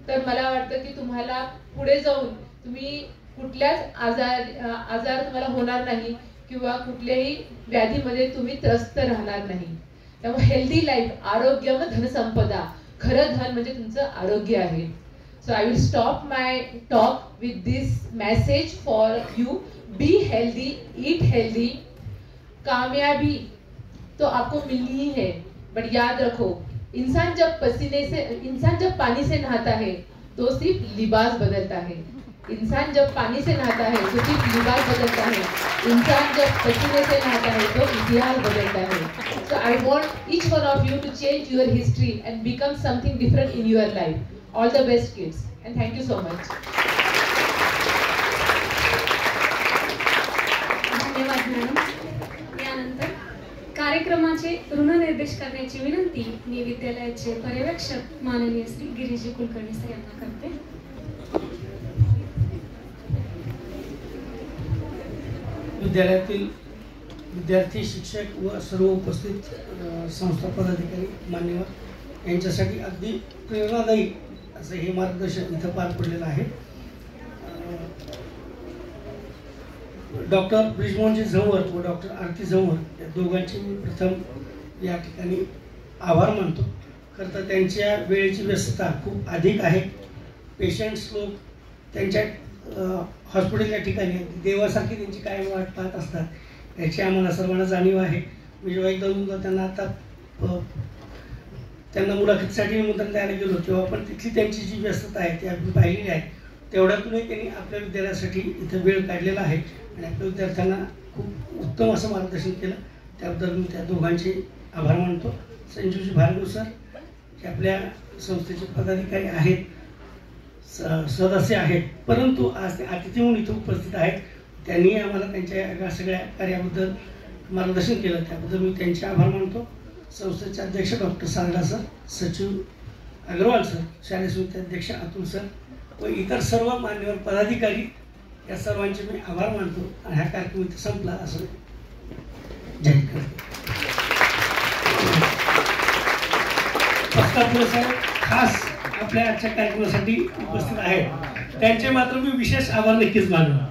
तर मला वाटतं की तुम्हाला पुढे जाऊन तुम्ही कुठल्याच आजार तुम्हाला होणार नाही किंवा कुठल्याही व्याधीमध्ये तुम्ही त्रस्त राहणार नाही. त्यामुळे हेल्दी लाईफ, आरोग्यम धनसंपदा, खरं धन म्हणजे तुमचं आरोग्य आहे. So I will stop my talk with this message for you. Be healthy, eat healthy. कामयाबी तो आपको मिलनी ही है, बट याद रखो इंसान जब पानी से नहाता है तो सिर्फ लिबास बदलता है. इंसान जब पानी से नहाता है तो सिर्फ लिबास बदलता है. इंसान जब पसीने से नहाता है तो इतिहास बदलता है. So I want each one of you to change your history and become something different in your life. All the best, kids, and thank you so much. धन्यवाद मॅडम. यानंतर कार्यक्रमाचे ऋणनिर्देश करण्याची विनंती मी विद्यालयाचे पर्यवेक्षक माननीय श्री गिरीजी कुलकर्णी सर यांना करते. विद्यालयातील विद्यार्थी, शिक्षक व सर्व उपस्थित संस्था पदाधिकारी मान्यवर यांच्यासाठी अगदी प्रेरणादायी असं हे मार्गदर्शन इथं पार पडलेलं आहे. डॉक्टर ब्रिजमोहनजी झंवर व डॉक्टर आरती झंवर या दोघांचे मी प्रथम या ठिकाणी आभार मानतो. खरं तर त्यांच्या वेळेची व्यस्तता खूप अधिक आहे. पेशंट्स लोक त्यांच्या हॉस्पिटलच्या ठिकाणी देवासारखी त्यांची कायम वाट पाहत असतात याची आम्हाला सर्वांना जाणीव आहे. मी जेव्हा एकदा त्यांना त्यांना मुलाखतीसाठी निमंत्रण द्यायला गेलो तेव्हा पण तिथली त्यांची जी व्यस्तता आहे ती आपण पाहिलेली आहे. तेवढ्यातूनही त्यांनी आपल्या विद्यालयासाठी इथं वेळ काढलेला आहे आणि आपल्या विद्यार्थ्यांना खूप उत्तम असं मार्गदर्शन केलं. त्याबद्दल मी त्या दोघांचे आभार मानतो. संजीवजी भार्गव सर हे आपल्या संस्थेचे पदाधिकारी आहेत, सदस्य आहेत, परंतु आज ते अतिथी म्हणून इथं उपस्थित आहेत. त्यांनी आम्हाला त्यांच्या सगळ्या कार्याबद्दल मार्गदर्शन केलं, त्याबद्दल मी त्यांचे आभार मानतो. संस्थेचे अध्यक्ष डॉक्टर सारडा सर, सचिव अग्रवाल सर, शालेय समिती अध्यक्ष अतुल सर व इतर सर्व मान्यवर पदाधिकारी या सर्वांचे मी आभार मानतो आणि हा कार्यक्रम इथे संपला असं जाहीर करतो. साहेब खास आपल्या आजच्या कार्यक्रमासाठी उपस्थित आहेत, त्यांचे मात्र मी विशेष आभार नक्कीच मानतो.